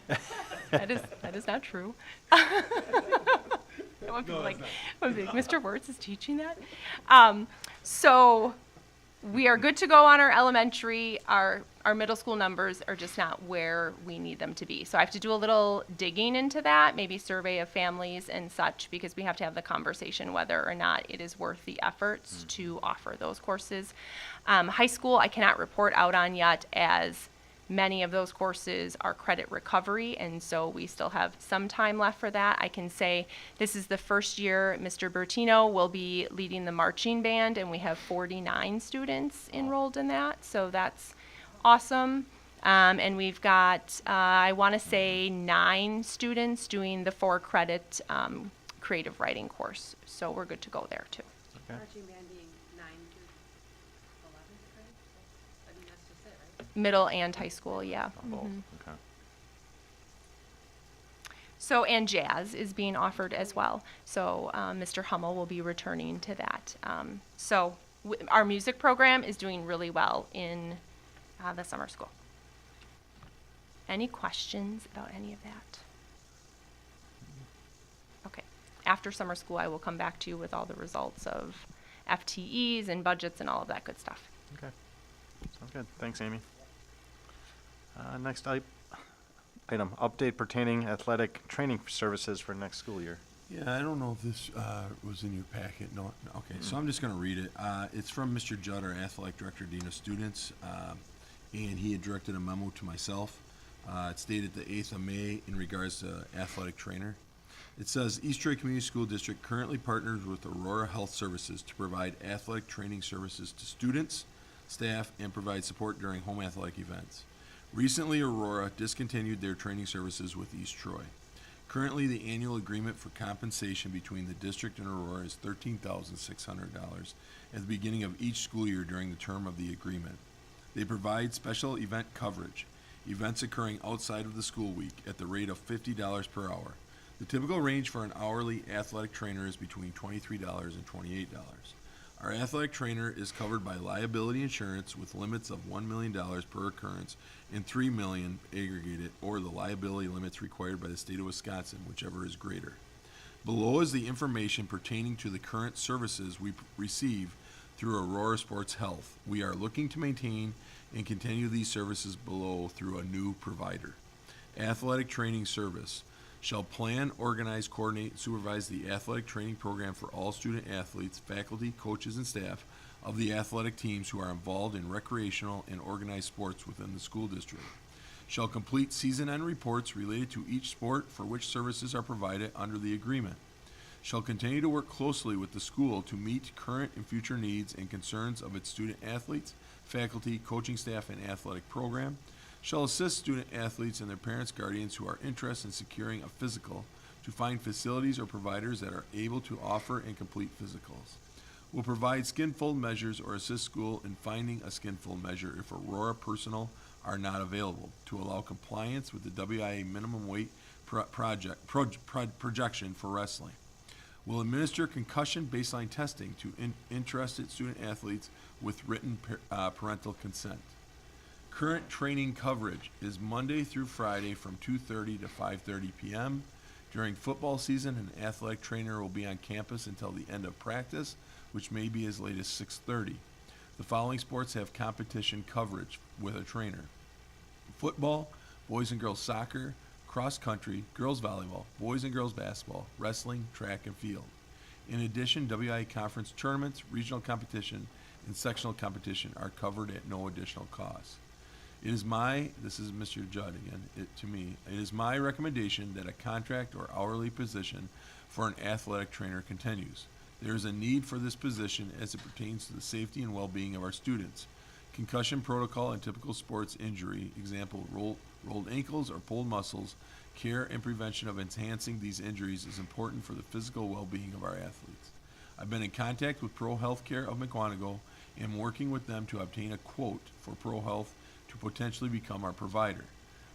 Speaker 6: yet.
Speaker 10: That is not true. When people Mr. Wirtz is teaching that. So we are good to go on our elementary. Our middle school numbers are just not where we need them to be. So I have to do a little digging into that, maybe survey of families and such, because we have to have the conversation whether or not it is worth the efforts to offer those courses. High school, I cannot report out on yet, as many of those courses are credit recovery, and so we still have some time left for that. I can say this is the first year Mr. Bertino will be leading the marching band, and we have 49 students enrolled in that, so that's awesome. And we've got, I want to say, 9 students doing the 4-credit creative writing course, so we're good to go there too.
Speaker 2: Marching band being 9 through 11th grade? I mean, that's just it, right?
Speaker 10: Middle and high school, yeah.
Speaker 1: Both,
Speaker 10: Mhm.
Speaker 1: okay.
Speaker 10: So, and jazz is being offered as well. So, Mr. Hummel will be returning to that. Our music program is doing really well in the summer school. Any questions about any of that? Okay. After summer school, I will come back to you with all the results of FTEs and budgets and all of that good stuff.
Speaker 1: Okay. Sounds good. Thanks, Amy. Next item, update pertaining athletic training services for next school year.
Speaker 6: Yeah, I don't know if this was in your packet. No, okay, so I'm just going to read it. It's from Mr. Judd, our athletic director, Dean of Students, and he had directed a memo to myself. It's dated the 8th of May in regards to athletic trainer. It says, East Troy Community School District currently partners with Aurora Health Services to provide athletic training services to students, staff, and provide support during home athletic events. Recently, Aurora discontinued their training services with East Troy. Currently, the annual agreement for compensation between the district and Aurora is $13,600 at the beginning of each school year during the term of the agreement. They provide special event coverage, events occurring outside of the school week, at the rate of $50 per hour. The typical range for an hourly athletic trainer is between $23 and $28. Our athletic trainer is covered by liability insurance with limits of $1 million per occurrence and $3 million aggregated, or the liability limits required by the state of Wisconsin, whichever is greater. Below is the information pertaining to the current services we receive through Aurora Sports Health. We are looking to maintain and continue these services below through a new provider. Athletic training service shall plan, organize, coordinate, and supervise the athletic training program for all student athletes, faculty, coaches, and staff of the athletic teams who are involved in recreational and organized sports within the school district. Shall complete season-end reports related to each sport for which services are provided under the agreement. Shall continue to work closely with the school to meet current and future needs and concerns of its student athletes, faculty, coaching staff, and athletic program. Shall assist student athletes and their parents, guardians who are interested in securing a physical to find facilities or providers that are able to offer and complete physicals. Will provide skin fold measures or assist school in finding a skin fold measure if Aurora personnel are not available to allow compliance with the WIA minimum weight projection for wrestling. Will administer concussion baseline testing to interested student athletes with written parental consent. Current training coverage is Monday through Friday from 2:30 to 5:30 p.m. During football season, an athletic trainer will be on campus until the end of practice, which may be as late as 6:30. The following sports have competition coverage with a trainer: football, boys and girls soccer, cross country, girls volleyball, boys and girls basketball, wrestling, track and field. In addition, WIA conference tournaments, regional competition, and sectional competition are covered at no additional cost. This is Mr. Judd again, it is my recommendation that a contract or hourly position for an athletic trainer continues. There is a need for this position as it pertains to the safety and well-being of our students. Concussion protocol and typical sports injury, example, rolled ankles or pulled muscles, care and prevention of enhancing these injuries is important for the physical well-being of our athletes. I've been in contact with Pro Healthcare of McWanago and working with them to obtain a quote for Pro Health to potentially become our provider.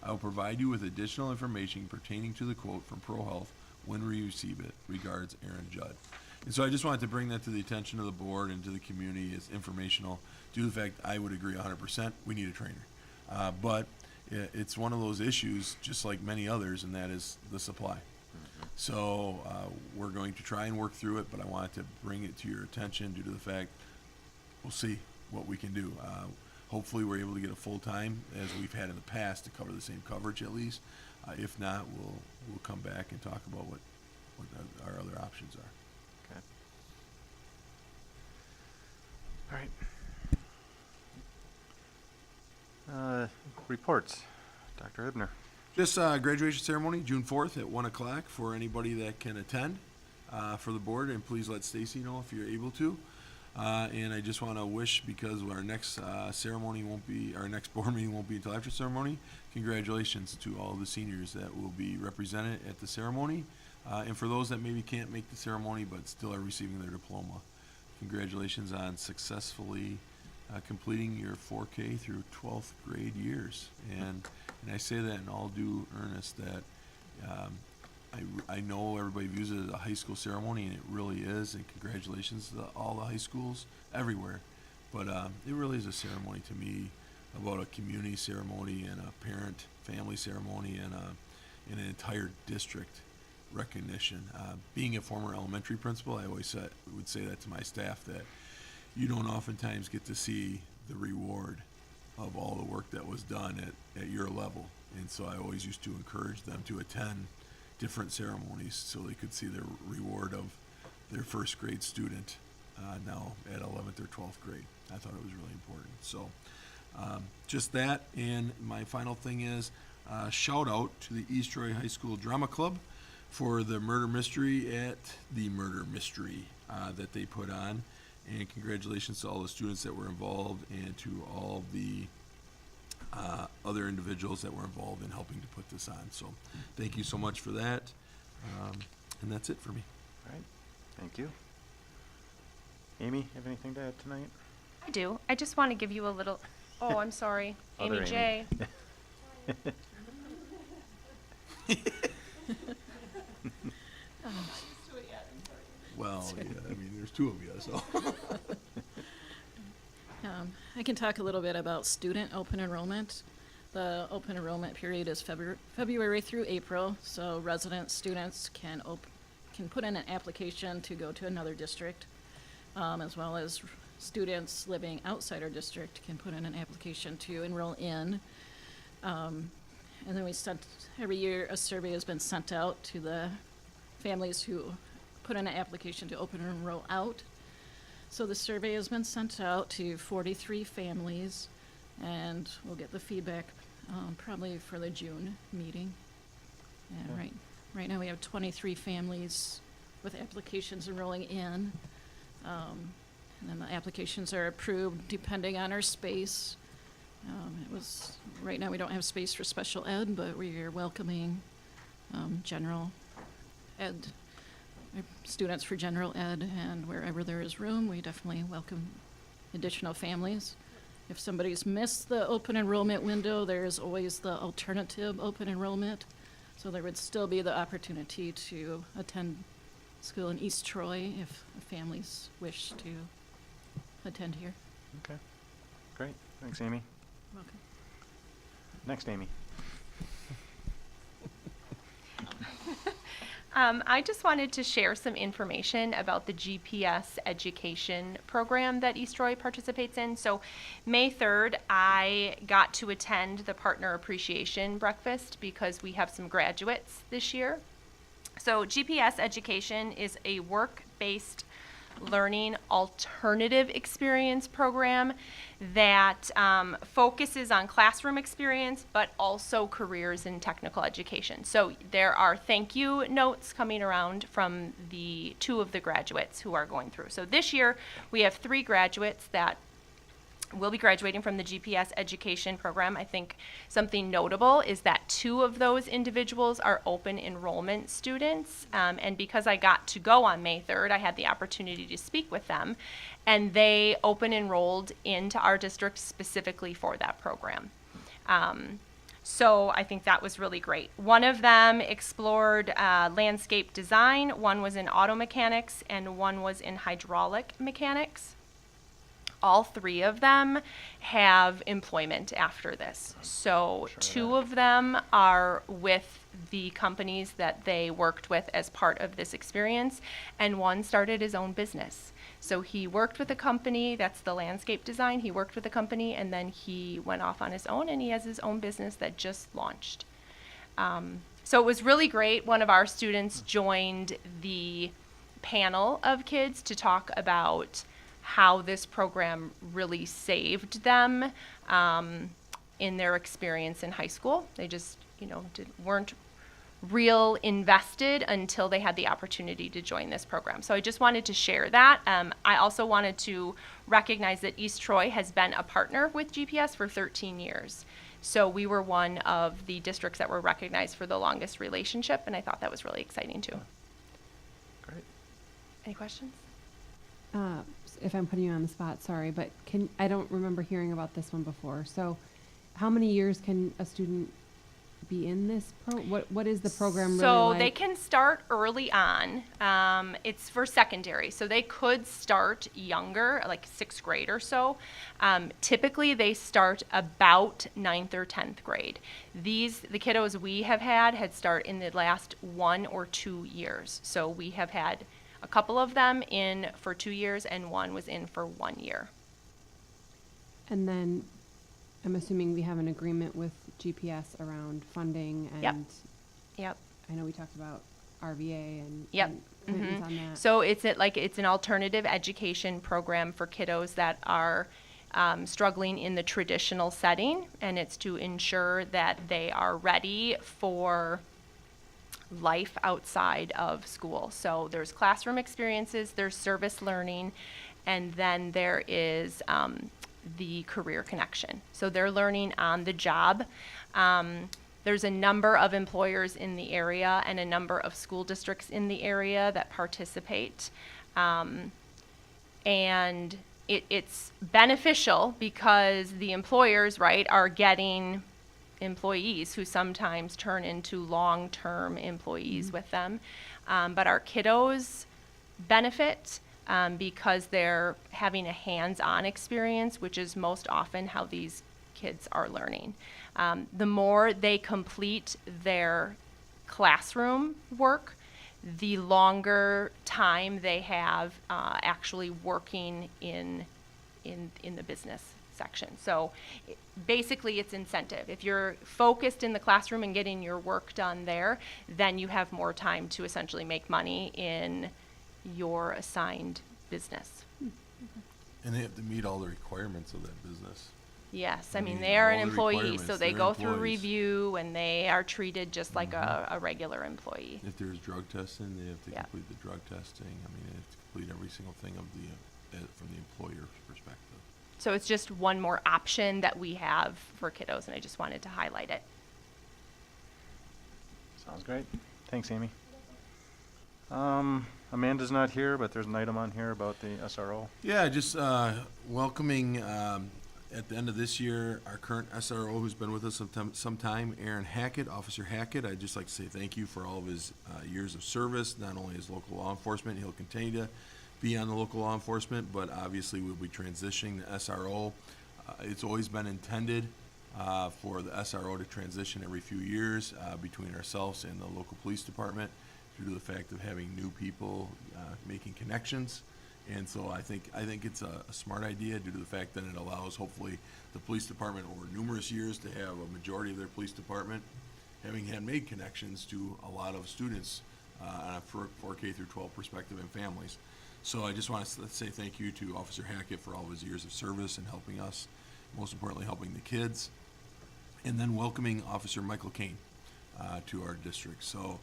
Speaker 6: I will provide you with additional information pertaining to the quote from ProHealth when we receive it. Regards, Aaron Judd. And so I just wanted to bring that to the attention of the board and to the community. It's informational due to the fact I would agree 100%, we need a trainer. But it's one of those issues, just like many others, and that is the supply. So we're going to try and work through it, but I wanted to bring it to your attention due to the fact we'll see what we can do. Hopefully we're able to get a full-time, as we've had in the past, to cover the same coverage at least. If not, we'll come back and talk about what our other options are.
Speaker 1: Okay. All right. Reports. Dr. Hibner.
Speaker 6: Just graduation ceremony, June 4th at 1 o'clock for anybody that can attend for the board, and please let Stacy know if you're able to. And I just want to wish, because our next ceremony won't be, our next board meeting won't be until after ceremony, congratulations to all the seniors that will be represented at the ceremony. And for those that maybe can't make the ceremony but still are receiving their diploma, congratulations on successfully completing your 4K through 12th grade years. And I say that in all due earnest, that I know everybody views it as a high school ceremony, and it really is, and congratulations to all the high schools everywhere. But it really is a ceremony to me, about a community ceremony and a parent family ceremony and an entire district recognition. Being a former elementary principal, I always would say that to my staff, that you don't oftentimes get to see the reward of all the work that was done at your level. And so I always used to encourage them to attend different ceremonies so they could see the reward of their first grade student now at 11th or 12th grade. I thought it was really important. So just that. And my final thing is shout out to the East Troy High School Drama Club for the murder mystery that they put on. And congratulations to all the students that were involved, and to all the other individuals that were involved in helping to put this on. So thank you so much for that. And that's it for me.
Speaker 1: All right. Thank you. Amy, have anything to add tonight?
Speaker 10: I do. I just want to give you a little, oh, I'm sorry,
Speaker 1: Other
Speaker 10: Amy J.
Speaker 6: Well, yeah, I mean, there's two of you, so.
Speaker 5: I can talk a little bit about student open enrollment. The open enrollment period is February through April, so resident students can put in an application to go to another district, as well as students living outside our district can put in an application to enroll in. And then every year a survey has been sent out to the families who put in an application to open and enroll out. So the survey has been sent out to 43 families, and we'll get the feedback probably for the June meeting. And
Speaker 1: Okay.
Speaker 5: right now we have 23 families with applications enrolling in. And then the applications are approved depending on our space. Right now we don't have space for special ed, but we are welcoming general ed, students for general ed, and wherever there is room, we definitely welcome additional families. If somebody's missed the open enrollment window, there is always the alternative open enrollment. So there would still be the opportunity to attend school in East Troy if families wish to attend here.
Speaker 1: Okay. Great. Thanks, Amy.
Speaker 5: Welcome.
Speaker 1: Next, Amy.
Speaker 10: I just wanted to share some information about the GPS education program that East Troy participates in. So May 3rd, I got to attend the partner appreciation breakfast because we have some graduates this year. So GPS education is a work-based learning alternative experience program that focuses on classroom experience, but also careers in technical education. So there are thank you notes coming around from the two of the graduates who are going through. So this year we have 3 graduates that will be graduating from the GPS education program. I think something notable is that 2 of those individuals are open enrollment students. And because I got to go on May 3rd, I had the opportunity to speak with them. And they open enrolled into our district specifically for that program. So I think that was really great. One of them explored landscape design, one was in auto mechanics, and one was in hydraulic mechanics. All three of them have employment after this. So two of them are with the companies that they worked with as part of this experience, and one started his own business. So he worked with a company, that's the landscape design, he worked with a company, and then he went off on his own, and he has his own business that just launched. So it was really great. One of our students joined the panel of kids to talk about how this program really saved them in their experience in high school. They just, weren't real invested until they had the opportunity to join this program. So I just wanted to share that. I also wanted to recognize that East Troy has been a partner with GPS for 13 years. So we were one of the districts that were recognized for the longest relationship, and I thought that was really exciting too.
Speaker 1: Great.
Speaker 10: Any questions?
Speaker 2: If I'm putting you on the spot, sorry, but I don't remember hearing about this one before. So how many years can a student be in this what is the program really
Speaker 10: So
Speaker 2: like?
Speaker 10: they can start early on. It's for secondary, so they could start younger, like 6th grade or so. Typically, they start about 9th or 10th grade. The kiddos we have had start in the last 1 or 2 years. So we have had a couple of them in for 2 years, and one was in for 1 year.
Speaker 2: And then I'm assuming we have an agreement with GPS around funding and
Speaker 10: Yep.
Speaker 2: I know we talked about RVA and,
Speaker 10: Yep.
Speaker 2: and commitments on that.
Speaker 10: So it's an alternative education program for kiddos that are struggling in the traditional setting, and it's to ensure that they are ready for life outside of school. So there's classroom experiences, there's service learning, and then there is the career connection. So they're learning on the job. There's a number of employers in the area and a number of school districts in the area that participate. And it's beneficial because the employers, right, are getting employees who sometimes turn into long-term employees with them. But our kiddos benefit because they're having a hands-on experience, which is most often how these kids are learning. The more they complete their classroom work, the longer time they have actually working in the business section. So basically it's incentive. If you're focused in the classroom and getting your work done there, then you have more time to essentially make money in your assigned business.
Speaker 6: And they have to meet all the requirements of that business.
Speaker 10: Yes, I
Speaker 6: I
Speaker 10: mean,
Speaker 6: mean,
Speaker 10: they are an
Speaker 6: all the
Speaker 10: employee,
Speaker 6: requirements,
Speaker 10: so they
Speaker 6: they're
Speaker 10: go through
Speaker 6: employees.
Speaker 10: review and they are treated just like a regular employee.
Speaker 6: If there's drug testing, they have to
Speaker 10: Yeah.
Speaker 6: complete the drug testing. I mean, they have to complete every single thing of from the employer's perspective.
Speaker 10: So it's just one more option that we have for kiddos, and I just wanted to highlight it.
Speaker 1: Sounds great. Thanks, Amy. Amanda's not here, but there's an item on here about the SRO.
Speaker 6: Yeah, just welcoming at the end of this year our current SRO who's been with us some time, Aaron Hackett, Officer Hackett. I'd just like to say thank you for all of his years of service, not only as local law enforcement, he'll continue to be on the local law enforcement, but obviously we'll be transitioning the SRO. It's always been intended for the SRO to transition every few years between ourselves and the local police department due to the fact of having new people making connections. And so I think it's a smart idea due to the fact that it allows hopefully the police department over numerous years to have a majority of their police department having had made connections to a lot of students on a 4K through 12 perspective and families. So I just want to say thank you to Officer Hackett for all of his years of service and helping us, most importantly helping the kids, and then welcoming Officer Michael Kane to our district. So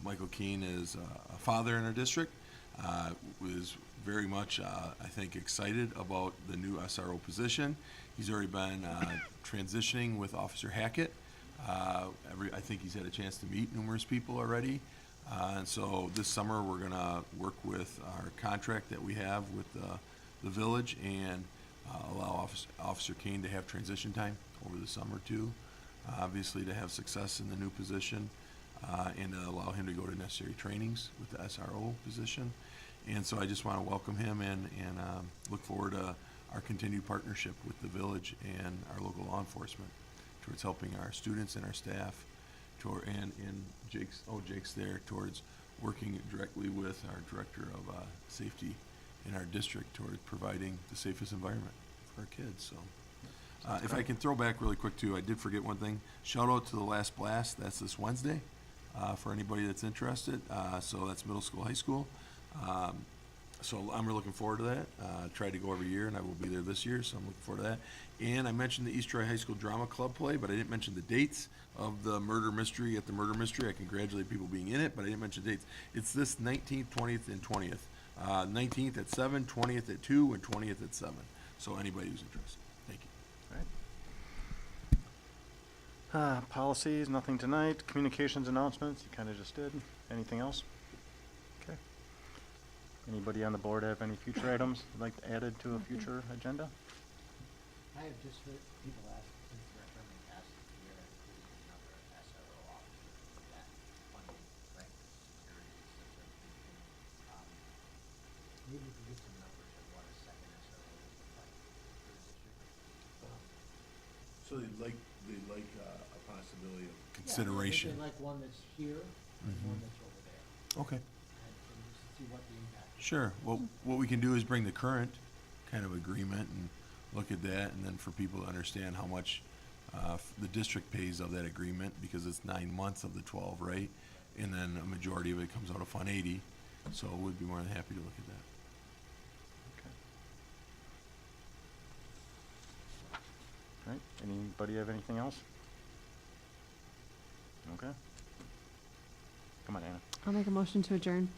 Speaker 6: Michael Kane is a father in our district, was very much, I think, excited about the new SRO position. He's already been transitioning with Officer Hackett. I think he's had a chance to meet numerous people already. And so this summer, we're going to work with our contract that we have with the village and allow Officer Kane to have transition time over the summer too. obviously to have success in the new position, and to allow him to go to necessary trainings with the SRO position. And so I just want to welcome him and look forward to our continued partnership with the village and our local law enforcement towards helping our students and our staff and Jake's there towards working directly with our director of safety in our district towards providing the safest environment for our kids. So, if I can throw back really quick too, I did forget one thing. Shout out to the Last Blast. That's this Wednesday for anybody that's interested. So that's middle school, high school. So I'm really looking forward to that. Try to go every year, and I will be there this year, so I'm looking forward to that. And I mentioned the East Troy High School Drama Club play, but I didn't mention the dates of the murder mystery at the murder mystery. I congratulate people being in it, but I didn't mention dates. It's this 19th, 20th, and 20th. 19th at 7, 20th at 2, and 20th at 7. So anybody who's interested. Thank you.
Speaker 1: Policies, nothing tonight. Communications announcements, you kind of just did. Anything else? Okay. Anybody on the board have any future items they'd like to add to a future agenda?
Speaker 4: I have just heard people ask, since the referendum passed this year, including another SRO officer for that funding, right, security, etc. Maybe we could get some numbers of what a second SRO would look like for the district.
Speaker 6: So they'd like a possibility of
Speaker 4: Yeah,
Speaker 6: consideration.
Speaker 4: maybe like one that's here and one that's over there,
Speaker 6: Okay.
Speaker 4: and just see what the impact is.
Speaker 6: Sure. Well, what we can do is bring the current kind of agreement and look at that, and then for people to understand how much the district pays of that agreement, because it's 9 months of the 12, right? And then a majority of it comes out of Fund 80, so we'd be more than happy to look at that.
Speaker 1: Okay. All right, anybody have anything else? Okay. Come on, Anna.
Speaker 2: I'll make a motion to adjourn.